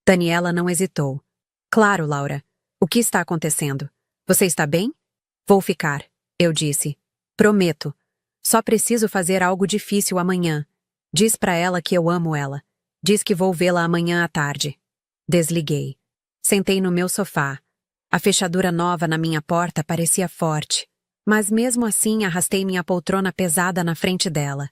Daniela não hesitou. Claro, Laura. O que está acontecendo? Você está bem? Vou ficar, eu disse. Prometo. Só preciso fazer algo difícil amanhã. Diz para ela que eu amo ela. Diz que vou vê-la amanhã à tarde. Desliguei. Sentei no meu sofá. A fechadura nova na minha porta parecia forte. Mas mesmo assim arrastei minha poltrona pesada na frente dela.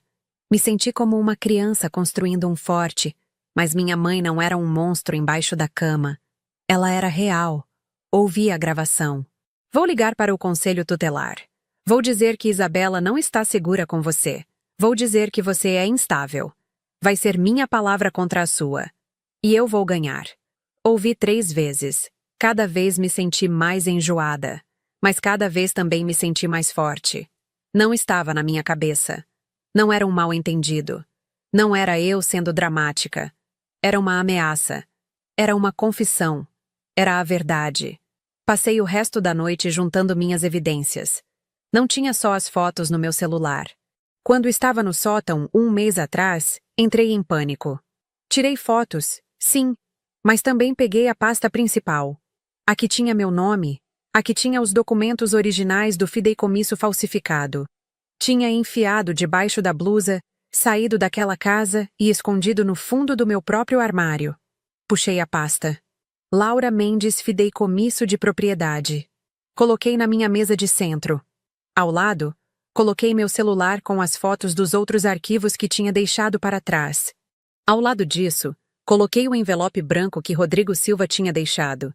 Me senti como uma criança construindo um forte, mas minha mãe não era um monstro embaixo da cama. Ela era real. Ouvi a gravação. Vou ligar para o conselho tutelar. Vou dizer que Isabela não está segura com você. Vou dizer que você é instável. Vai ser minha palavra contra a sua. E eu vou ganhar. Ouvi 3 vezes. Cada vez me senti mais enjoada. Mas cada vez também me senti mais forte. Não estava na minha cabeça. Não era um mal-entendido. Não era eu sendo dramática. Era uma ameaça. Era uma confissão. Era a verdade. Passei o resto da noite juntando minhas evidências. Não tinha só as fotos no meu celular. Quando estava no sótão 1 mês atrás, entrei em pânico. Tirei fotos, sim, mas também peguei a pasta principal. A que tinha meu nome. A que tinha os documentos originais do fideicomisso falsificado. Tinha enfiado debaixo da blusa, saído daquela casa e escondido no fundo do meu próprio armário. Puxei a pasta. Laura Mendes Fideicomisso de Propriedade. Coloquei na minha mesa de centro. Ao lado, coloquei meu celular com as fotos dos outros arquivos que tinha deixado para trás. Ao lado disso, coloquei o envelope branco que Rodrigo Silva tinha deixado.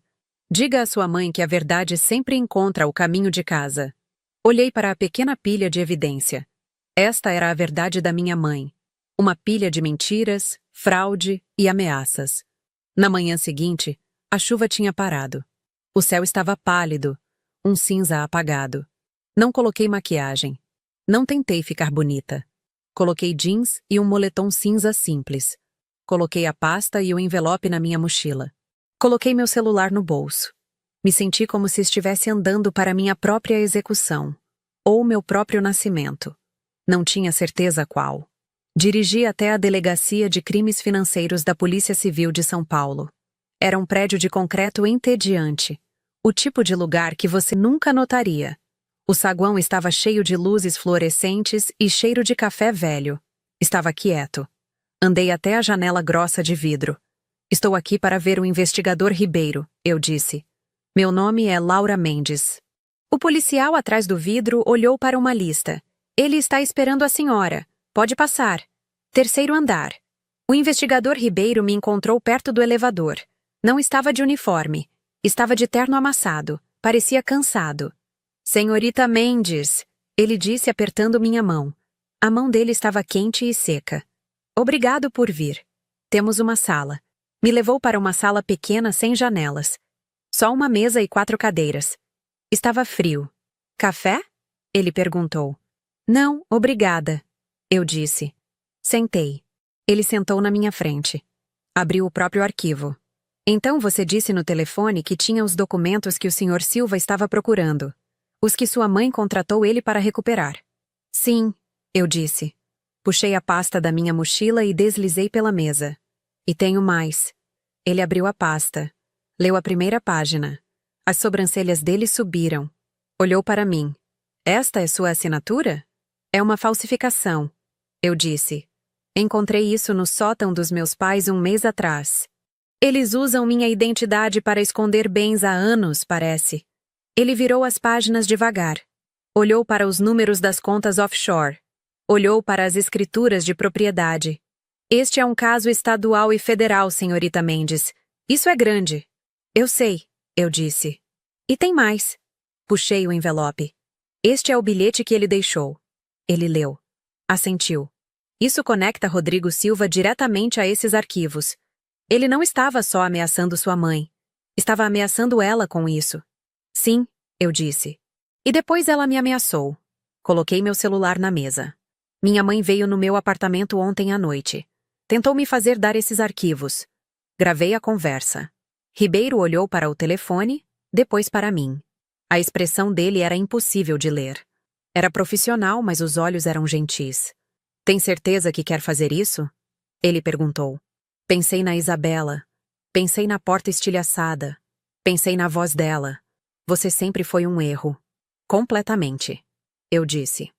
Diga à sua mãe que a verdade sempre encontra o caminho de casa. Olhei para a pequena pilha de evidência. Esta era a verdade da minha mãe. Uma pilha de mentiras, fraude e ameaças. Na manhã seguinte, a chuva tinha parado. O céu estava pálido, um cinza apagado. Não coloquei maquiagem. Não tentei ficar bonita. Coloquei jeans e um moletom cinza simples. Coloquei a pasta e o envelope na minha mochila. Coloquei meu celular no bolso. Me senti como se estivesse andando para minha própria execução. Ou meu próprio nascimento. Não tinha certeza qual. Dirigi até a Delegacia de Crimes Financeiros da Polícia Civil de São Paulo. Era um prédio de concreto entediante. O tipo de lugar que você nunca notaria. O saguão estava cheio de luzes fluorescentes e cheiro de café velho. Estava quieto. Andei até a janela grossa de vidro. Estou aqui para ver o investigador Ribeiro, eu disse. Meu nome é Laura Mendes. O policial atrás do vidro olhou para uma lista. Ele está esperando a senhora. Pode passar. Terceiro andar. O investigador Ribeiro me encontrou perto do elevador. Não estava de uniforme. Estava de terno amassado. Parecia cansado. Senhorita Mendes, ele disse apertando minha mão. A mão dele estava quente e seca. Obrigado por vir. Temos uma sala. Me levou para uma sala pequena sem janelas. Só uma mesa e 4 cadeiras. Estava frio. Café? Ele perguntou. Não, obrigada. Eu disse. Sentei. Ele sentou na minha frente. Abriu o próprio arquivo. Então você disse no telefone que tinha os documentos que o Sr. Silva estava procurando. Os que sua mãe contratou ele para recuperar. Sim, eu disse. Puxei a pasta da minha mochila e deslizei pela mesa. E tenho mais. Ele abriu a pasta. Leu a primeira página. As sobrancelhas dele subiram. Olhou para mim. Esta é sua assinatura? É uma falsificação. Eu disse. Encontrei isso no sótão dos meus pais um mês atrás. Eles usam minha identidade para esconder bens há anos, parece. Ele virou as páginas devagar. Olhou para os números das contas offshore. Olhou para as escrituras de propriedade. Este é um caso estadual e federal, senhorita Mendes. Isso é grande. Eu sei, eu disse. E tem mais. Puxei o envelope. Este é o bilhete que ele deixou. Ele leu. Assentiu. Isso conecta Rodrigo Silva diretamente a esses arquivos. Ele não estava só ameaçando sua mãe. Estava ameaçando ela com isso. Sim, eu disse. E depois ela me ameaçou. Coloquei meu celular na mesa. Minha mãe veio no meu apartamento ontem à noite. Tentou me fazer dar esses arquivos. Gravei a conversa. Ribeiro olhou para o telefone, depois para mim. A expressão dele era impossível de ler. Era profissional, mas os olhos eram gentis. Tem certeza que quer fazer isso? Ele perguntou. Pensei na Isabela. Pensei na porta estilhaçada. Pensei na voz dela. Você sempre foi um erro. Completamente. Eu disse.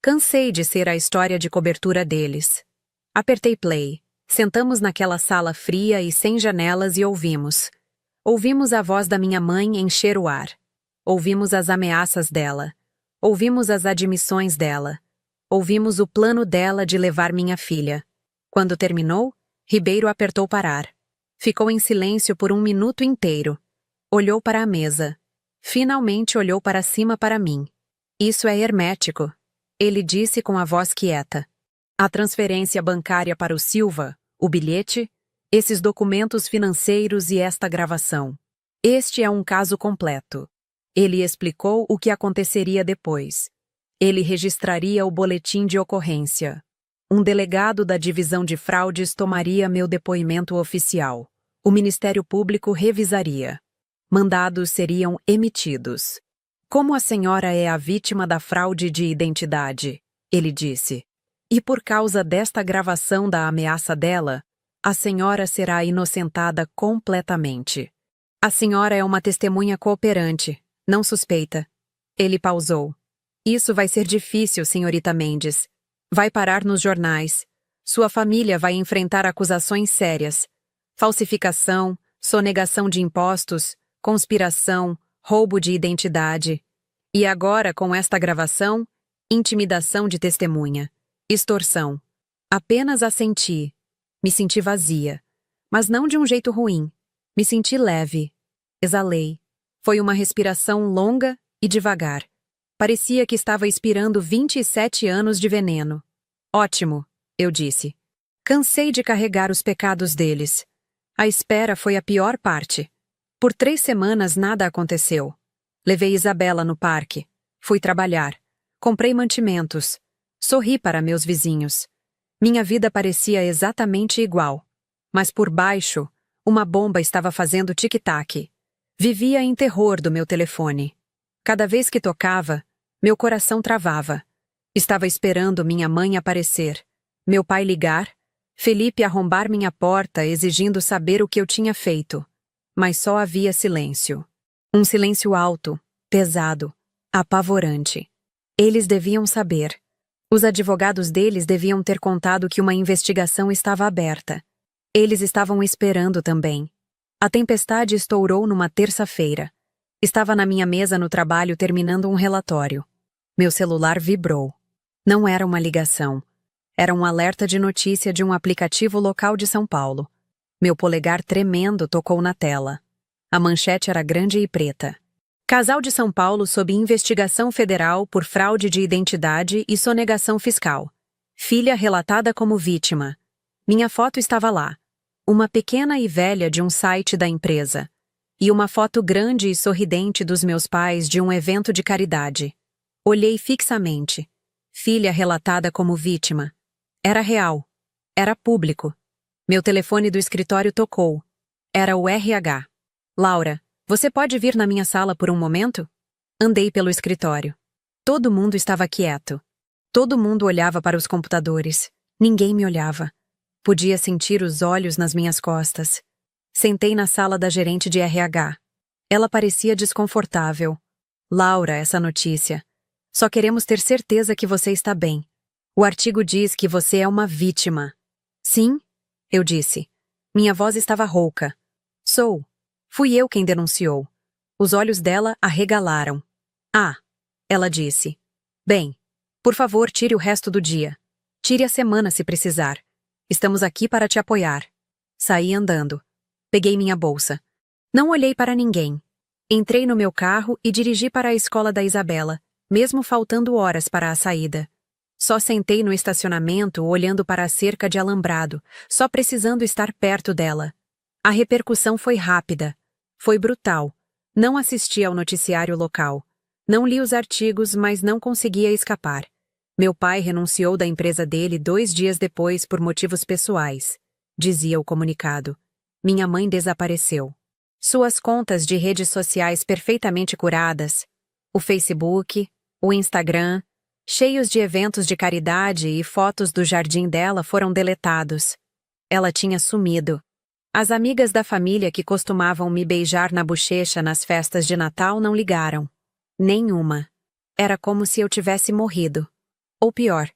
Cansei de ser a história de cobertura deles. Apertei play. Sentamos naquela sala fria e sem janelas e ouvimos. Ouvimos a voz da minha mãe encher o ar. Ouvimos as ameaças dela. Ouvimos as admissões dela. Ouvimos o plano dela de levar minha filha. Quando terminou, Ribeiro apertou parar. Ficou em silêncio por 1 minuto inteiro. Olhou para a mesa. Finalmente olhou para cima para mim. Isso é hermético. Ele disse com a voz quieta. A transferência bancária para o Silva, o bilhete, esses documentos financeiros e esta gravação. Este é um caso completo. Ele explicou o que aconteceria depois. Ele registraria o boletim de ocorrência. Um delegado da Divisão de Fraudes tomaria meu depoimento oficial. O Ministério Público revisaria. Mandados seriam emitidos. Como a senhora é a vítima da fraude de identidade, ele disse. E por causa desta gravação da ameaça dela, a senhora será inocentada completamente. A senhora é uma testemunha cooperante, não suspeita. Ele pausou. Isso vai ser difícil, senhorita Mendes. Vai parar nos jornais. Sua família vai enfrentar acusações sérias. Falsificação, sonegação de impostos, conspiração, roubo de identidade. E agora, com esta gravação, intimidação de testemunha. Extorsão. Apenas assenti. Me senti vazia. Mas não de um jeito ruim. Me senti leve. Exalei. Foi uma respiração longa e devagar. Parecia que estava expirando 27 anos de veneno. Ótimo, eu disse. Cansei de carregar os pecados deles. A espera foi a pior parte. Por 3 semanas nada aconteceu. Levei Isabela no parque. Fui trabalhar. Comprei mantimentos. Sorri para meus vizinhos. Minha vida parecia exatamente igual. Mas por baixo, uma bomba estava fazendo tic-tac. Vivia em terror do meu telefone. Cada vez que tocava, meu coração travava. Estava esperando minha mãe aparecer. Meu pai ligar, Felipe arrombar minha porta exigindo saber o que eu tinha feito. Mas só havia silêncio. Um silêncio alto, pesado, apavorante. Eles deviam saber. Os advogados deles deviam ter contado que uma investigação estava aberta. Eles estavam esperando também. A tempestade estourou numa terça-feira. Estava na minha mesa no trabalho terminando um relatório. Meu celular vibrou. Não era uma ligação. Era um alerta de notícia de um aplicativo local de São Paulo. Meu polegar tremendo tocou na tela. A manchete era grande e preta. Casal de São Paulo sob investigação federal por fraude de identidade e sonegação fiscal. Filha relatada como vítima. Minha foto estava lá. Uma pequena e velha de um site da empresa. E uma foto grande e sorridente dos meus pais de um evento de caridade. Olhei fixamente. Filha relatada como vítima. Era real. Era público. Meu telefone do escritório tocou. Era o RH. Laura, você pode vir na minha sala por um momento? Andei pelo escritório. Todo mundo estava quieto. Todo mundo olhava para os computadores. Ninguém me olhava. Podia sentir os olhos nas minhas costas. Sentei na sala da gerente de RH. Ela parecia desconfortável. Laura, essa notícia. Só queremos ter certeza que você está bem. O artigo diz que você é uma vítima. Sim? Eu disse. Minha voz estava rouca. Sou. Fui eu quem denunciou. Os olhos dela arregalaram. Ah, ela disse. Bem, por favor, tire o resto do dia. Tire a semana se precisar. Estamos aqui para te apoiar. Saí andando. Peguei minha bolsa. Não olhei para ninguém. Entrei no meu carro e dirigi para a escola da Isabela, mesmo faltando horas para a saída. Só sentei no estacionamento olhando para a cerca de alambrado, só precisando estar perto dela. A repercussão foi rápida. Foi brutal. Não assisti ao noticiário local. Não li os artigos, mas não conseguia escapar. Meu pai renunciou da empresa dele 2 dias depois por motivos pessoais, dizia o comunicado. Minha mãe desapareceu. Suas contas de redes sociais perfeitamente curadas, o Facebook, o Instagram, cheios de eventos de caridade e fotos do jardim dela foram deletados. Ela tinha sumido. As amigas da família que costumavam me beijar na bochecha nas festas de Natal não ligaram. Nenhuma. Era como se eu tivesse morrido. Ou pior,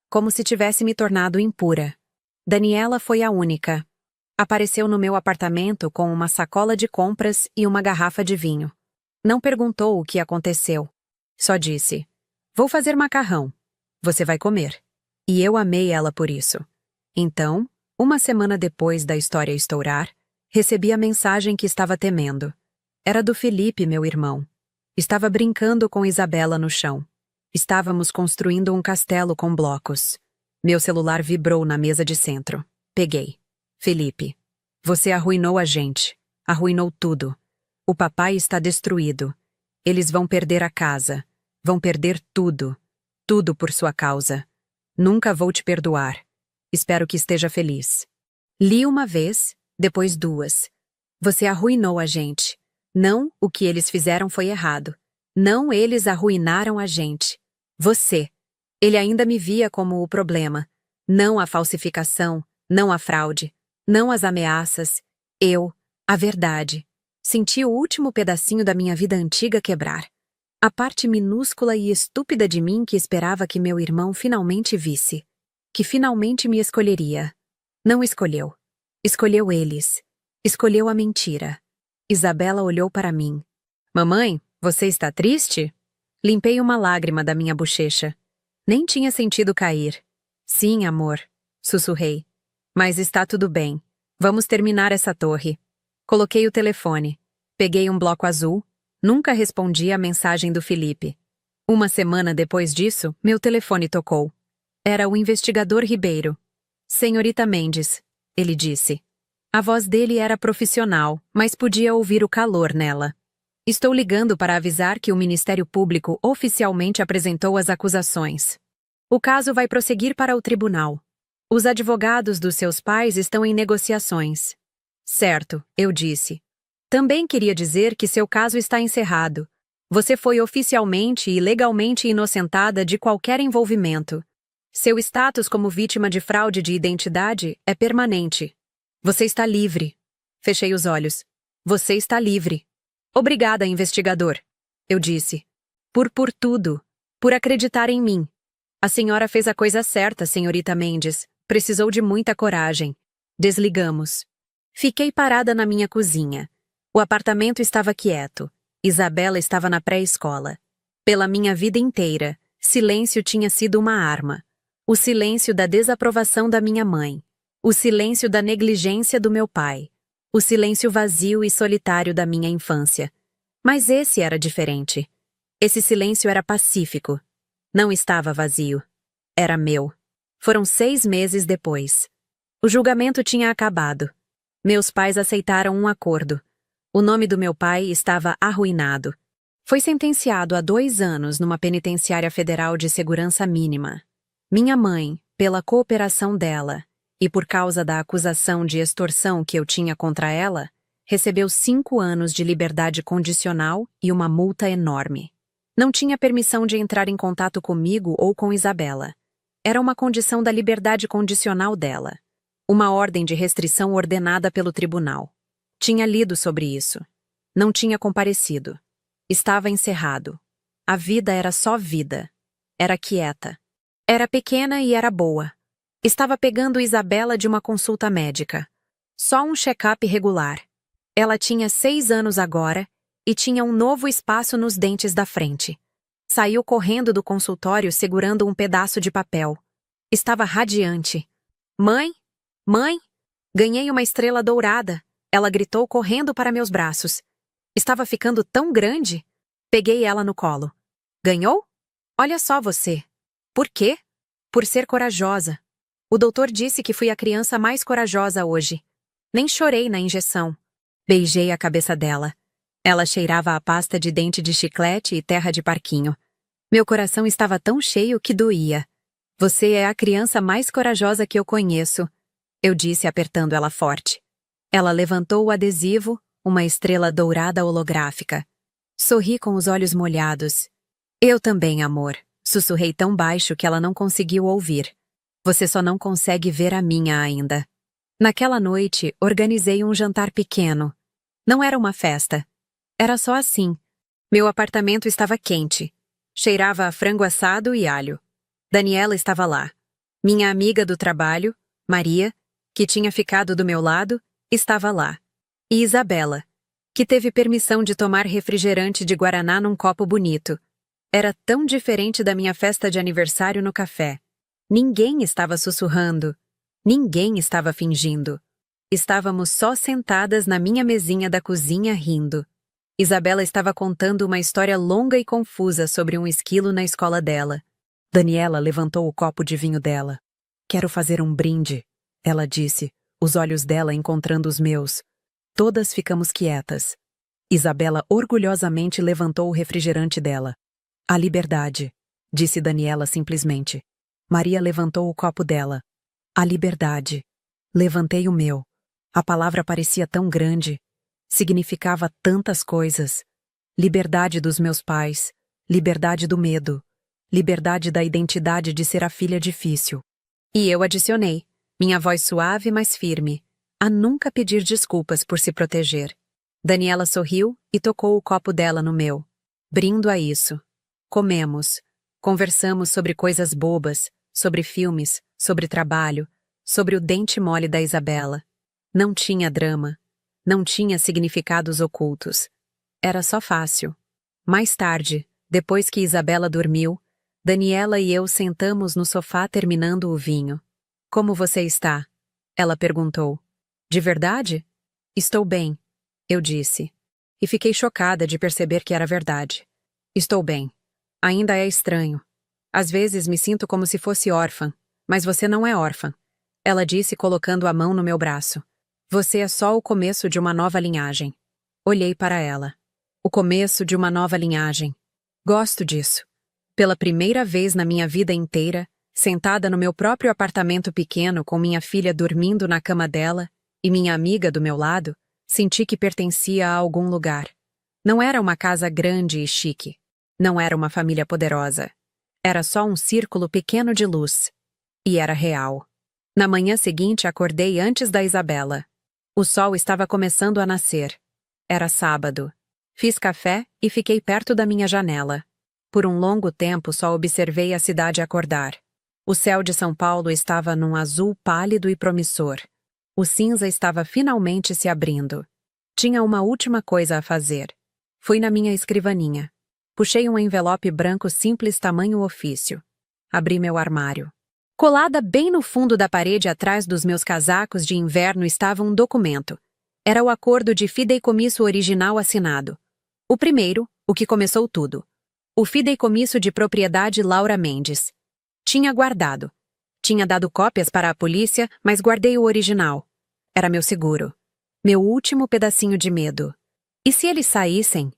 como se tivesse me tornado impura. Daniela foi a única. Apareceu no meu apartamento com uma sacola de compras e uma garrafa de vinho. Não perguntou o que aconteceu. Só disse: "Vou fazer macarrão. Você vai comer." E eu amei ela por isso. Então, uma semana depois da história estourar, recebi a mensagem que estava temendo. Era do Felipe, meu irmão. Estava brincando com Isabela no chão. Estávamos construindo um castelo com blocos. Meu celular vibrou na mesa de centro. Peguei. Felipe, você arruinou a gente. Arruinou tudo. O papai está destruído. Eles vão perder a casa. Vão perder tudo. Tudo por sua causa. Nunca vou te perdoar. Espero que esteja feliz. Li uma vez, depois 2. Você arruinou a gente. Não, o que eles fizeram foi errado. Não, eles arruinaram a gente. Você. Ele ainda me via como o problema. Não a falsificação, não a fraude, não as ameaças. Eu, a verdade. Senti o último pedacinho da minha vida antiga quebrar. A parte minúscula e estúpida de mim que esperava que meu irmão finalmente visse. Que finalmente me escolheria. Não escolheu. Escolheu eles. Escolheu a mentira. Isabela olhou para mim. Mamãe, você está triste? Limpei uma lágrima da minha bochecha. Nem tinha sentido cair. Sim, amor, sussurrei. Mas está tudo bem. Vamos terminar essa torre. Coloquei o telefone. Peguei um bloco azul. Nunca respondi à mensagem do Felipe. Uma semana depois disso, meu telefone tocou. Era o investigador Ribeiro. Senhorita Mendes, ele disse. A voz dele era profissional, mas podia ouvir o calor nela. Estou ligando para avisar que o Ministério Público oficialmente apresentou as acusações. O caso vai prosseguir para o tribunal. Os advogados dos seus pais estão em negociações. Certo, eu disse. Também queria dizer que seu caso está encerrado. Você foi oficialmente e legalmente inocentada de qualquer envolvimento. Seu status como vítima de fraude de identidade é permanente. Você está livre. Fechei os olhos. Você está livre. Obrigada, investigador. Eu disse. Por tudo. Por acreditar em mim. A senhora fez a coisa certa, senhorita Mendes. Precisou de muita coragem. Desligamos. Fiquei parada na minha cozinha. O apartamento estava quieto. Isabela estava na pré-escola. Pela minha vida inteira, silêncio tinha sido uma arma. O silêncio da desaprovação da minha mãe. O silêncio da negligência do meu pai. O silêncio vazio e solitário da minha infância. Mas esse era diferente. Esse silêncio era pacífico. Não estava vazio. Era meu. Foram 6 meses depois. O julgamento tinha acabado. Meus pais aceitaram um acordo. O nome do meu pai estava arruinado. Foi sentenciado a 2 anos numa penitenciária federal de segurança mínima. Minha mãe, pela cooperação dela, e por causa da acusação de extorsão que eu tinha contra ela, recebeu 5 anos de liberdade condicional e uma multa enorme. Não tinha permissão de entrar em contato comigo ou com Isabela. Era uma condição da liberdade condicional dela. Uma ordem de restrição ordenada pelo tribunal. Tinha lido sobre isso. Não tinha comparecido. Estava encerrado. A vida era só vida. Era quieta. Era pequena e era boa. Estava pegando Isabela de uma consulta médica. Só um check-up regular. Ela tinha 6 anos agora e tinha um novo espaço nos dentes da frente. Saiu correndo do consultório segurando um pedaço de papel. Estava radiante. Mãe? Mãe? Ganhei uma estrela dourada. Ela gritou correndo para meus braços. Estava ficando tão grande. Peguei ela no colo. Ganhou? Olha só você. Por quê? Por ser corajosa. O doutor disse que fui a criança mais corajosa hoje. Nem chorei na injeção. Beijei a cabeça dela. Ela cheirava a pasta de dente de chiclete e terra de parquinho. Meu coração estava tão cheio que doía. Você é a criança mais corajosa que eu conheço, eu disse apertando ela forte. Ela levantou o adesivo, uma estrela dourada holográfica. Sorri com os olhos molhados. Eu também, amor. Sussurrei tão baixo que ela não conseguiu ouvir. Você só não consegue ver a minha ainda. Naquela noite, organizei um jantar pequeno. Não era uma festa. Era só assim. Meu apartamento estava quente. Cheirava a frango assado e alho. Daniela estava lá. Minha amiga do trabalho, Maria, que tinha ficado do meu lado, estava lá. E Isabela, que teve permissão de tomar refrigerante de guaraná num copo bonito. Era tão diferente da minha festa de aniversário no café. Ninguém estava sussurrando. Ninguém estava fingindo. Estávamos só sentadas na minha mesinha da cozinha rindo. Isabela estava contando uma história longa e confusa sobre um esquilo na escola dela. Daniela levantou o copo de vinho dela. Quero fazer um brinde, ela disse, os olhos dela encontrando os meus. Todas ficamos quietas. Isabela orgulhosamente levantou o refrigerante dela. A liberdade, disse Daniela simplesmente. Maria levantou o copo dela. A liberdade. Levantei o meu. A palavra parecia tão grande. Significava tantas coisas. Liberdade dos meus pais. Liberdade do medo. Liberdade da identidade de ser a filha difícil. E eu adicionei, minha voz suave mas firme, a nunca pedir desculpas por se proteger. Daniela sorriu e tocou o copo dela no meu. Brindo a isso. Comemos. Conversamos sobre coisas bobas, sobre filmes, sobre trabalho, sobre o dente mole da Isabela. Não tinha drama. Não tinha significados ocultos. Era só fácil. Mais tarde, depois que Isabela dormiu, Daniela e eu sentamos no sofá terminando o vinho. Como você está? Ela perguntou. De verdade? Estou bem, eu disse. E fiquei chocada de perceber que era verdade. Estou bem. Ainda é estranho. Às vezes me sinto como se fosse órfã, mas você não é órfã. Ela disse colocando a mão no meu braço. Você é só o começo de uma nova linhagem. Olhei para ela. O começo de uma nova linhagem. Gosto disso. Pela primeira vez na minha vida inteira, sentada no meu próprio apartamento pequeno com minha filha dormindo na cama dela e minha amiga do meu lado, senti que pertencia a algum lugar. Não era uma casa grande e chique. Não era uma família poderosa. Era só um círculo pequeno de luz. E era real. Na manhã seguinte, acordei antes da Isabela. O sol estava começando a nascer. Era sábado. Fiz café e fiquei perto da minha janela. Por um longo tempo só observei a cidade acordar. O céu de São Paulo estava num azul pálido e promissor. O cinza estava finalmente se abrindo. Tinha uma última coisa a fazer. Fui na minha escrivaninha. Puxei um envelope branco simples tamanho ofício. Abri meu armário. Colada bem no fundo da parede atrás dos meus casacos de inverno estava um documento. Era o acordo de fideicomisso original assinado. O primeiro, o que começou tudo. O fideicomisso de propriedade Laura Mendes. Tinha guardado. Tinha dado cópias para a polícia, mas guardei o original. Era meu seguro. Meu último pedacinho de medo. E se eles saíssem?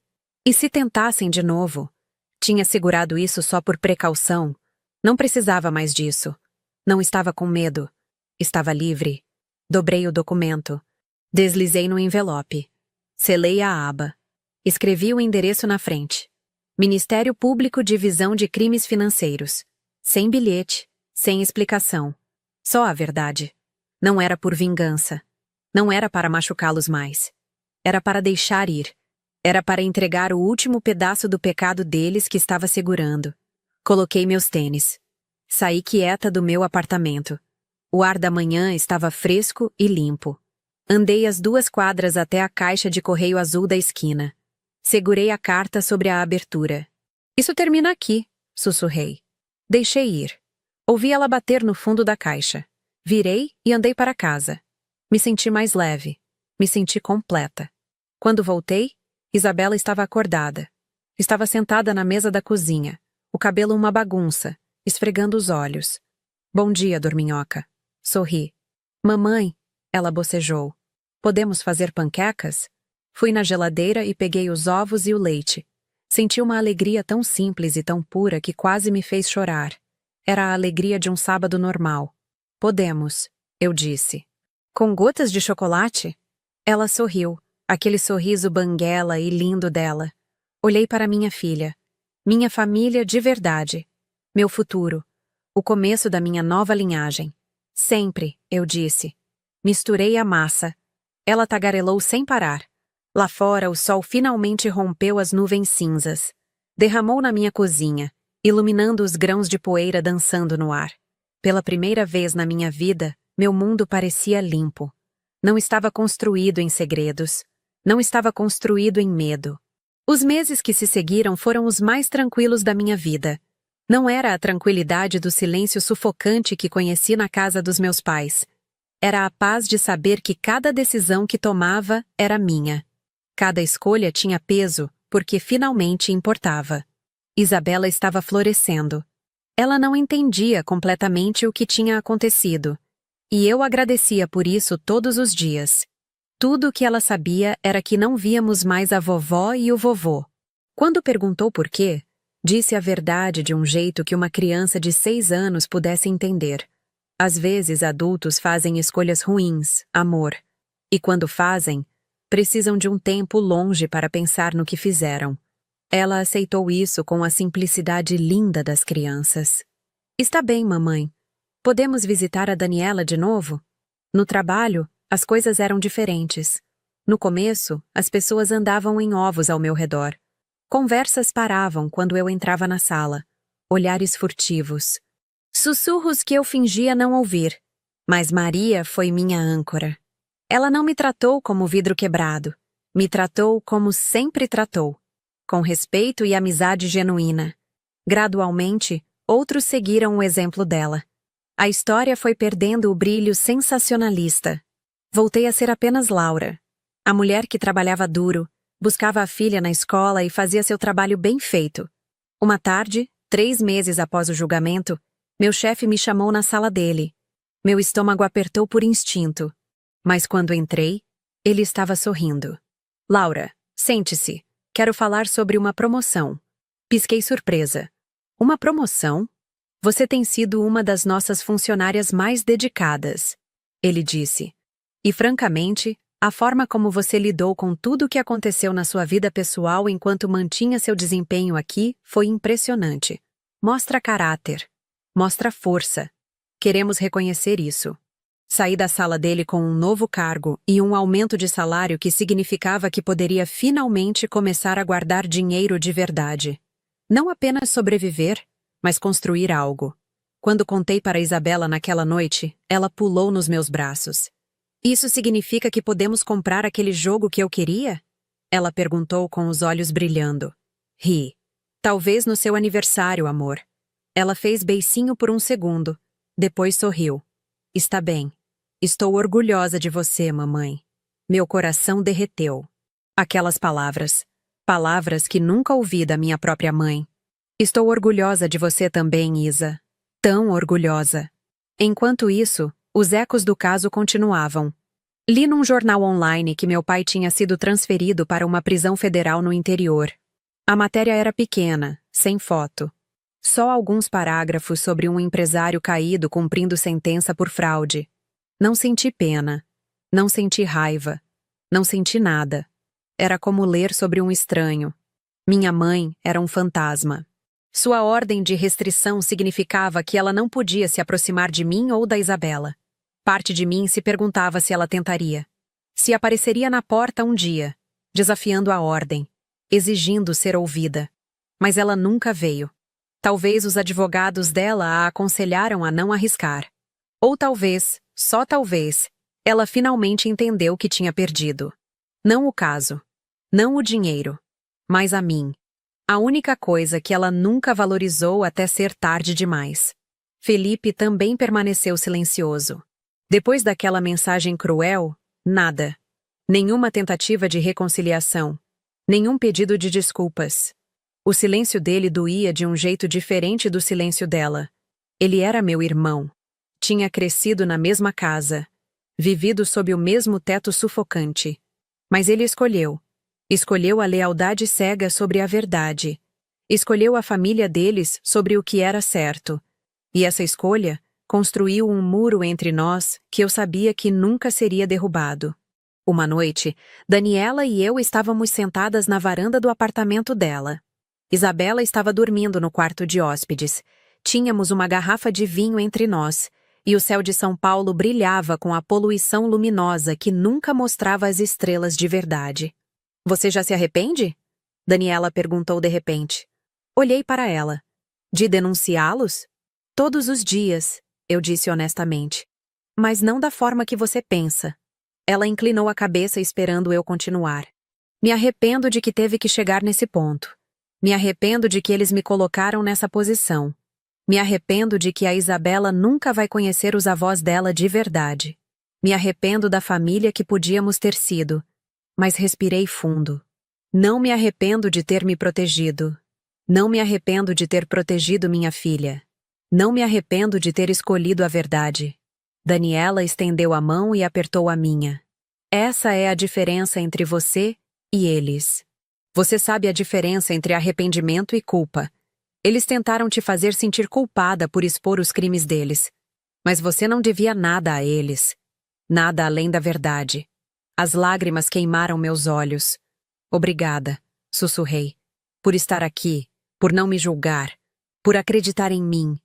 E se tentassem de novo? Tinha segurado isso só por precaução. Não precisava mais disso. Não estava com medo. Estava livre. Dobrei o documento. Deslizei no envelope. Selei a aba. Escrevi o endereço na frente. Ministério Público Divisão de Crimes Financeiros. Sem bilhete, sem explicação. Só a verdade. Não era por vingança. Não era para machucá-los mais. Era para deixar ir. Era para entregar o último pedaço do pecado deles que estava segurando. Coloquei meus tênis. Saí quieta do meu apartamento. O ar da manhã estava fresco e limpo. Andei as 2 quadras até a caixa de correio azul da esquina. Segurei a carta sobre a abertura. Isso termina aqui, sussurrei. Deixei ir. Ouvi ela bater no fundo da caixa. Virei e andei para casa. Me senti mais leve. Me senti completa. Quando voltei, Isabela estava acordada. Estava sentada na mesa da cozinha, o cabelo uma bagunça, esfregando os olhos. Bom dia, dorminhoca. Sorri. Mamãe, ela bocejou. Podemos fazer panquecas? Fui na geladeira e peguei os ovos e o leite. Senti uma alegria tão simples e tão pura que quase me fez chorar. Era a alegria de um sábado normal. Podemos, eu disse. Com gotas de chocolate? Ela sorriu, aquele sorriso banguela e lindo dela. Olhei para minha filha. Minha família de verdade. Meu futuro. O começo da minha nova linhagem. Sempre, eu disse. Misturei a massa. Ela tagarelou sem parar. Lá fora, o sol finalmente rompeu as nuvens cinzas. Derramou na minha cozinha, iluminando os grãos de poeira dançando no ar. Pela primeira vez na minha vida, meu mundo parecia limpo. Não estava construído em segredos. Não estava construído em medo. Os meses que se seguiram foram os mais tranquilos da minha vida. Não era a tranquilidade do silêncio sufocante que conheci na casa dos meus pais. Era a paz de saber que cada decisão que tomava era minha. Cada escolha tinha peso, porque finalmente importava. Isabela estava florescendo. Ela não entendia completamente o que tinha acontecido. E eu agradecia por isso todos os dias. Tudo o que ela sabia era que não víamos mais a vovó e o vovô. Quando perguntou por quê, disse a verdade de um jeito que uma criança de 6 anos pudesse entender. Às vezes adultos fazem escolhas ruins, amor. E quando fazem, precisam de um tempo longe para pensar no que fizeram. Ela aceitou isso com a simplicidade linda das crianças. Está bem, mamãe. Podemos visitar a Daniela de novo? No trabalho, as coisas eram diferentes. No começo, as pessoas andavam em ovos ao meu redor. Conversas paravam quando eu entrava na sala. Olhares furtivos. Sussurros que eu fingia não ouvir. Mas Maria foi minha âncora. Ela não me tratou como vidro quebrado. Me tratou como sempre tratou. Com respeito e amizade genuína. Gradualmente, outros seguiram o exemplo dela. A história foi perdendo o brilho sensacionalista. Voltei a ser apenas Laura. A mulher que trabalhava duro, buscava a filha na escola e fazia seu trabalho bem feito. Uma tarde, 3 meses após o julgamento, meu chefe me chamou na sala dele. Meu estômago apertou por instinto. Mas quando entrei, ele estava sorrindo. Laura, sente-se. Quero falar sobre uma promoção. Pisquei surpresa. Uma promoção? Você tem sido uma das nossas funcionárias mais dedicadas. Ele disse. E francamente, a forma como você lidou com tudo o que aconteceu na sua vida pessoal enquanto mantinha seu desempenho aqui foi impressionante. Mostra caráter. Mostra força. Queremos reconhecer isso. Saí da sala dele com um novo cargo e um aumento de salário que significava que poderia finalmente começar a guardar dinheiro de verdade. Não apenas sobreviver, mas construir algo. Quando contei para Isabela naquela noite, ela pulou nos meus braços. Isso significa que podemos comprar aquele jogo que eu queria? Ela perguntou com os olhos brilhando. Ri. Talvez no seu aniversário, amor. Ela fez beicinho por um segundo. Depois sorriu. Está bem. Estou orgulhosa de você, mamãe. Meu coração derreteu. Aquelas palavras. Palavras que nunca ouvi da minha própria mãe. Estou orgulhosa de você também, Isa. Tão orgulhosa. Enquanto isso, os ecos do caso continuavam. Li num jornal online que meu pai tinha sido transferido para uma prisão federal no interior. A matéria era pequena, sem foto. Só alguns parágrafos sobre um empresário caído cumprindo sentença por fraude. Não senti pena. Não senti raiva. Não senti nada. Era como ler sobre um estranho. Minha mãe era um fantasma. Sua ordem de restrição significava que ela não podia se aproximar de mim ou da Isabela. Parte de mim se perguntava se ela tentaria. Se apareceria na porta um dia, desafiando a ordem, exigindo ser ouvida. Mas ela nunca veio. Talvez os advogados dela a aconselharam a não arriscar. Ou talvez, só talvez, ela finalmente entendeu que tinha perdido. Não o caso. Não o dinheiro. Mas a mim. A única coisa que ela nunca valorizou até ser tarde demais. Felipe também permaneceu silencioso. Depois daquela mensagem cruel, nada. Nenhuma tentativa de reconciliação. Nenhum pedido de desculpas. O silêncio dele doía de um jeito diferente do silêncio dela. Ele era meu irmão. Tinha crescido na mesma casa. Vivido sob o mesmo teto sufocante. Mas ele escolheu. Escolheu a lealdade cega sobre a verdade. Escolheu a família deles sobre o que era certo. E essa escolha construiu um muro entre nós que eu sabia que nunca seria derrubado. Uma noite, Daniela e eu estávamos sentadas na varanda do apartamento dela. Isabela estava dormindo no quarto de hóspedes. Tínhamos uma garrafa de vinho entre nós, e o céu de São Paulo brilhava com a poluição luminosa que nunca mostrava as estrelas de verdade. Você já se arrepende? Daniela perguntou de repente. Olhei para ela. De denunciá-los? Todos os dias, eu disse honestamente. Mas não da forma que você pensa. Ela inclinou a cabeça esperando eu continuar. Me arrependo de que teve que chegar nesse ponto. Me arrependo de que eles me colocaram nessa posição. Me arrependo de que a Isabela nunca vai conhecer os avós dela de verdade. Me arrependo da família que podíamos ter sido. Mas respirei fundo. Não me arrependo de ter me protegido. Não me arrependo de ter protegido minha filha. Não me arrependo de ter escolhido a verdade. Daniela estendeu a mão e apertou a minha. Essa é a diferença entre você e eles. Você sabe a diferença entre arrependimento e culpa. Eles tentaram te fazer sentir culpada por expor os crimes deles. Mas você não devia nada a eles. Nada além da verdade. As lágrimas queimaram meus olhos. Obrigada, sussurrei. Por estar aqui, por não me julgar, por acreditar em mim.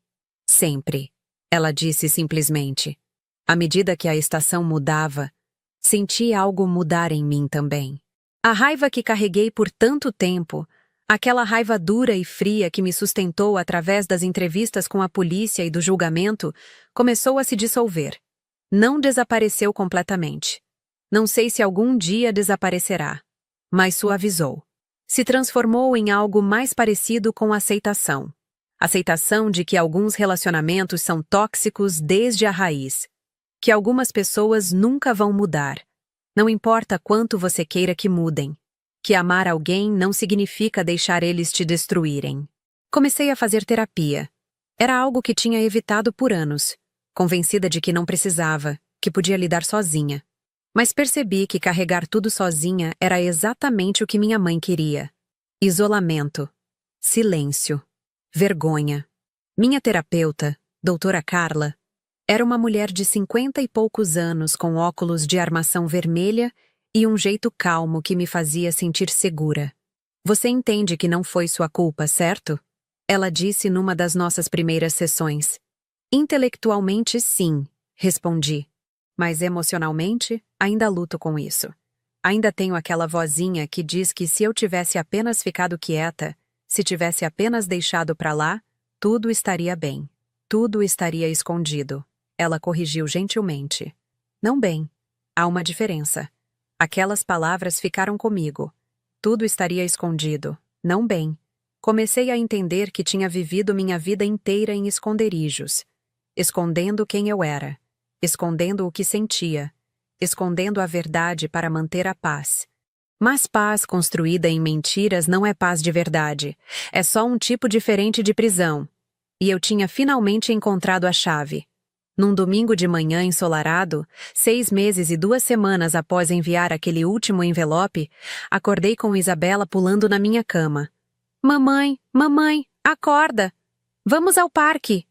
Sempre, ela disse simplesmente. À medida que a estação mudava, senti algo mudar em mim também. A raiva que carreguei por tanto tempo, aquela raiva dura e fria que me sustentou através das entrevistas com a polícia e do julgamento, começou a se dissolver. Não desapareceu completamente. Não sei se algum dia desaparecerá, mas suavizou. Se transformou em algo mais parecido com aceitação. Aceitação de que alguns relacionamentos são tóxicos desde a raiz. Que algumas pessoas nunca vão mudar. Não importa quanto você queira que mudem. Que amar alguém não significa deixar eles te destruírem. Comecei a fazer terapia. Era algo que tinha evitado por anos, convencida de que não precisava, que podia lidar sozinha. Mas percebi que carregar tudo sozinha era exatamente o que minha mãe queria. Isolamento. Silêncio. Vergonha. Minha terapeuta, doutora Carla, era uma mulher de 50 e poucos anos com óculos de armação vermelha e um jeito calmo que me fazia sentir segura. Você entende que não foi sua culpa, certo? Ela disse numa das nossas primeiras sessões. Intelectualmente, sim, respondi. Mas emocionalmente, ainda luto com isso. Ainda tenho aquela vozinha que diz que se eu tivesse apenas ficado quieta, se tivesse apenas deixado pra lá, tudo estaria bem. Tudo estaria escondido. Ela corrigiu gentilmente. Não bem. Há uma diferença. Aquelas palavras ficaram comigo. Tudo estaria escondido. Não bem. Comecei a entender que tinha vivido minha vida inteira em esconderijos. Escondendo quem eu era. Escondendo o que sentia. Escondendo a verdade para manter a paz. Mas paz construída em mentiras não é paz de verdade. É só um tipo diferente de prisão. E eu tinha finalmente encontrado a chave. Num domingo de manhã ensolarado, 6 meses e 2 semanas após enviar aquele último envelope, acordei com Isabela pulando na minha cama. Mamãe, mamãe, acorda! Vamos ao parque!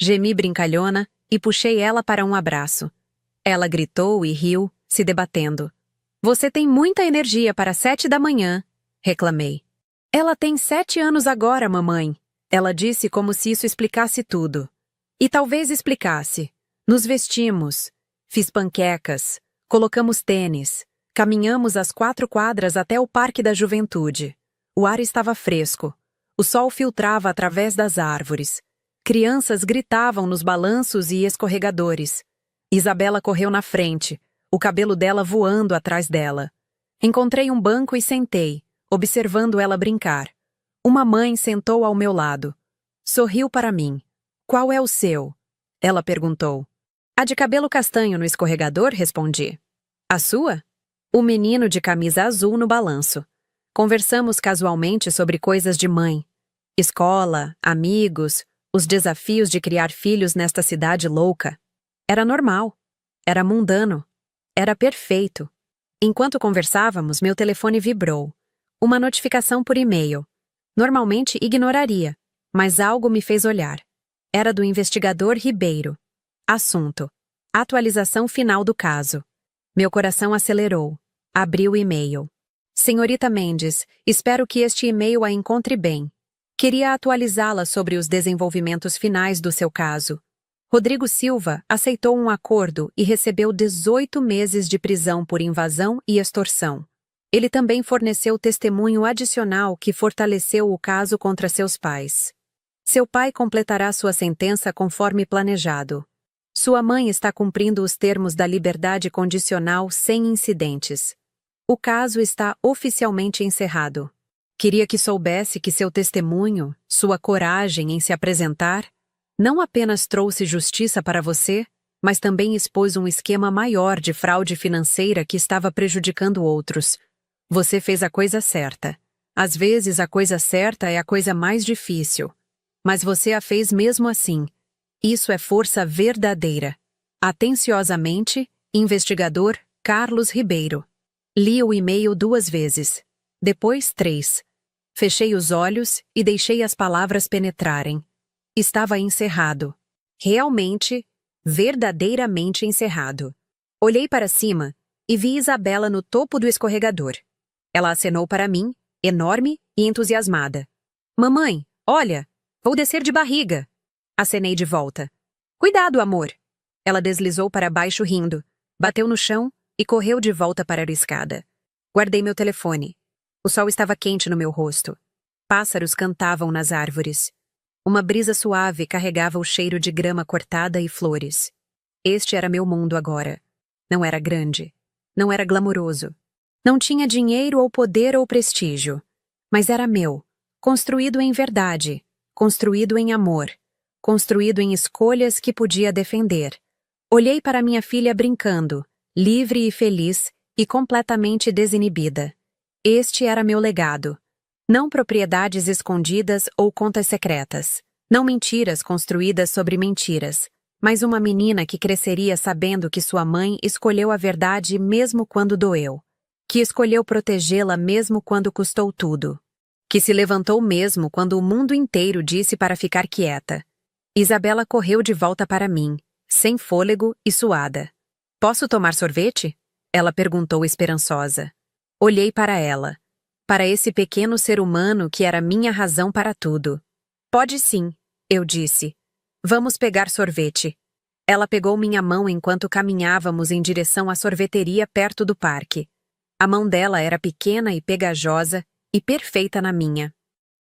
Gemi brincalhona e puxei ela para um abraço. Ela gritou e riu, se debatendo. Você tem muita energia para 7 da manhã, reclamei. Ela tem 7 anos agora, mamãe. Ela disse como se isso explicasse tudo. E talvez explicasse. Nos vestimos, fiz panquecas, colocamos tênis, caminhamos as 4 quadras até o Parque da Juventude. O ar estava fresco. O sol filtrava através das árvores. Crianças gritavam nos balanços e escorregadores. Isabela correu na frente, o cabelo dela voando atrás dela. Encontrei um banco e sentei, observando ela brincar. Uma mãe sentou ao meu lado. Sorriu para mim. Qual é o seu? Ela perguntou. A de cabelo castanho no escorregador, respondi. A sua? O menino de camisa azul no balanço. Conversamos casualmente sobre coisas de mãe. Escola, amigos, os desafios de criar filhos nesta cidade louca. Era normal. Era mundano. Era perfeito. Enquanto conversávamos, meu telefone vibrou. Uma notificação por e-mail. Normalmente ignoraria, mas algo me fez olhar. Era do investigador Ribeiro. Assunto: atualização final do caso. Meu coração acelerou. Abri o e-mail. Senhorita Mendes, espero que este e-mail a encontre bem. Queria atualizá-la sobre os desenvolvimentos finais do seu caso. Rodrigo Silva aceitou um acordo e recebeu 18 meses de prisão por invasão e extorsão. Ele também forneceu testemunho adicional que fortaleceu o caso contra seus pais. Seu pai completará sua sentença conforme planejado. Sua mãe está cumprindo os termos da liberdade condicional sem incidentes. O caso está oficialmente encerrado. Queria que soubesse que seu testemunho, sua coragem em se apresentar, não apenas trouxe justiça para você, mas também expôs um esquema maior de fraude financeira que estava prejudicando outros. Você fez a coisa certa. Às vezes a coisa certa é a coisa mais difícil. Mas você a fez mesmo assim. Isso é força verdadeira. Atenciosamente, investigador Carlos Ribeiro. Li o e-mail 2 vezes. Depois 3. Fechei os olhos e deixei as palavras penetrarem. Estava encerrado. Realmente, verdadeiramente encerrado. Olhei para cima e vi Isabela no topo do escorregador. Ela acenou para mim, enorme e entusiasmada. Mamãe, olha, vou descer de barriga. Acenei de volta. Cuidado, amor. Ela deslizou para baixo rindo, bateu no chão e correu de volta para a escada. Guardei meu telefone. O sol estava quente no meu rosto. Pássaros cantavam nas árvores. Uma brisa suave carregava o cheiro de grama cortada e flores. Este era meu mundo agora. Não era grande. Não era glamouroso. Não tinha dinheiro ou poder ou prestígio. Mas era meu. Construído em verdade. Construído em amor. Construído em escolhas que podia defender. Olhei para minha filha brincando, livre e feliz, e completamente desinibida. Este era meu legado. Não propriedades escondidas ou contas secretas. Não mentiras construídas sobre mentiras. Mas uma menina que cresceria sabendo que sua mãe escolheu a verdade mesmo quando doeu. Que escolheu protegê-la mesmo quando custou tudo. Que se levantou mesmo quando o mundo inteiro disse para ficar quieta. Isabela correu de volta para mim, sem fôlego e suada. Posso tomar sorvete? Ela perguntou esperançosa. Olhei para ela. Para esse pequeno ser humano que era minha razão para tudo. Pode sim, eu disse. Vamos pegar sorvete. Ela pegou minha mão enquanto caminhávamos em direção à sorveteria perto do parque. A mão dela era pequena e pegajosa e perfeita na minha.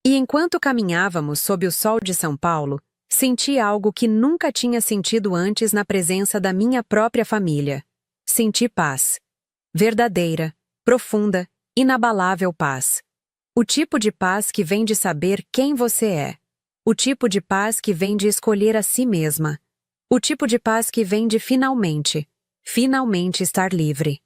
E enquanto caminhávamos sob o sol de São Paulo, senti algo que nunca tinha sentido antes na presença da minha própria família. Senti paz. Verdadeira, profunda, inabalável paz. O tipo de paz que vem de saber quem você é. O tipo de paz que vem de escolher a si mesma. O tipo de paz que vem de finalmente estar livre.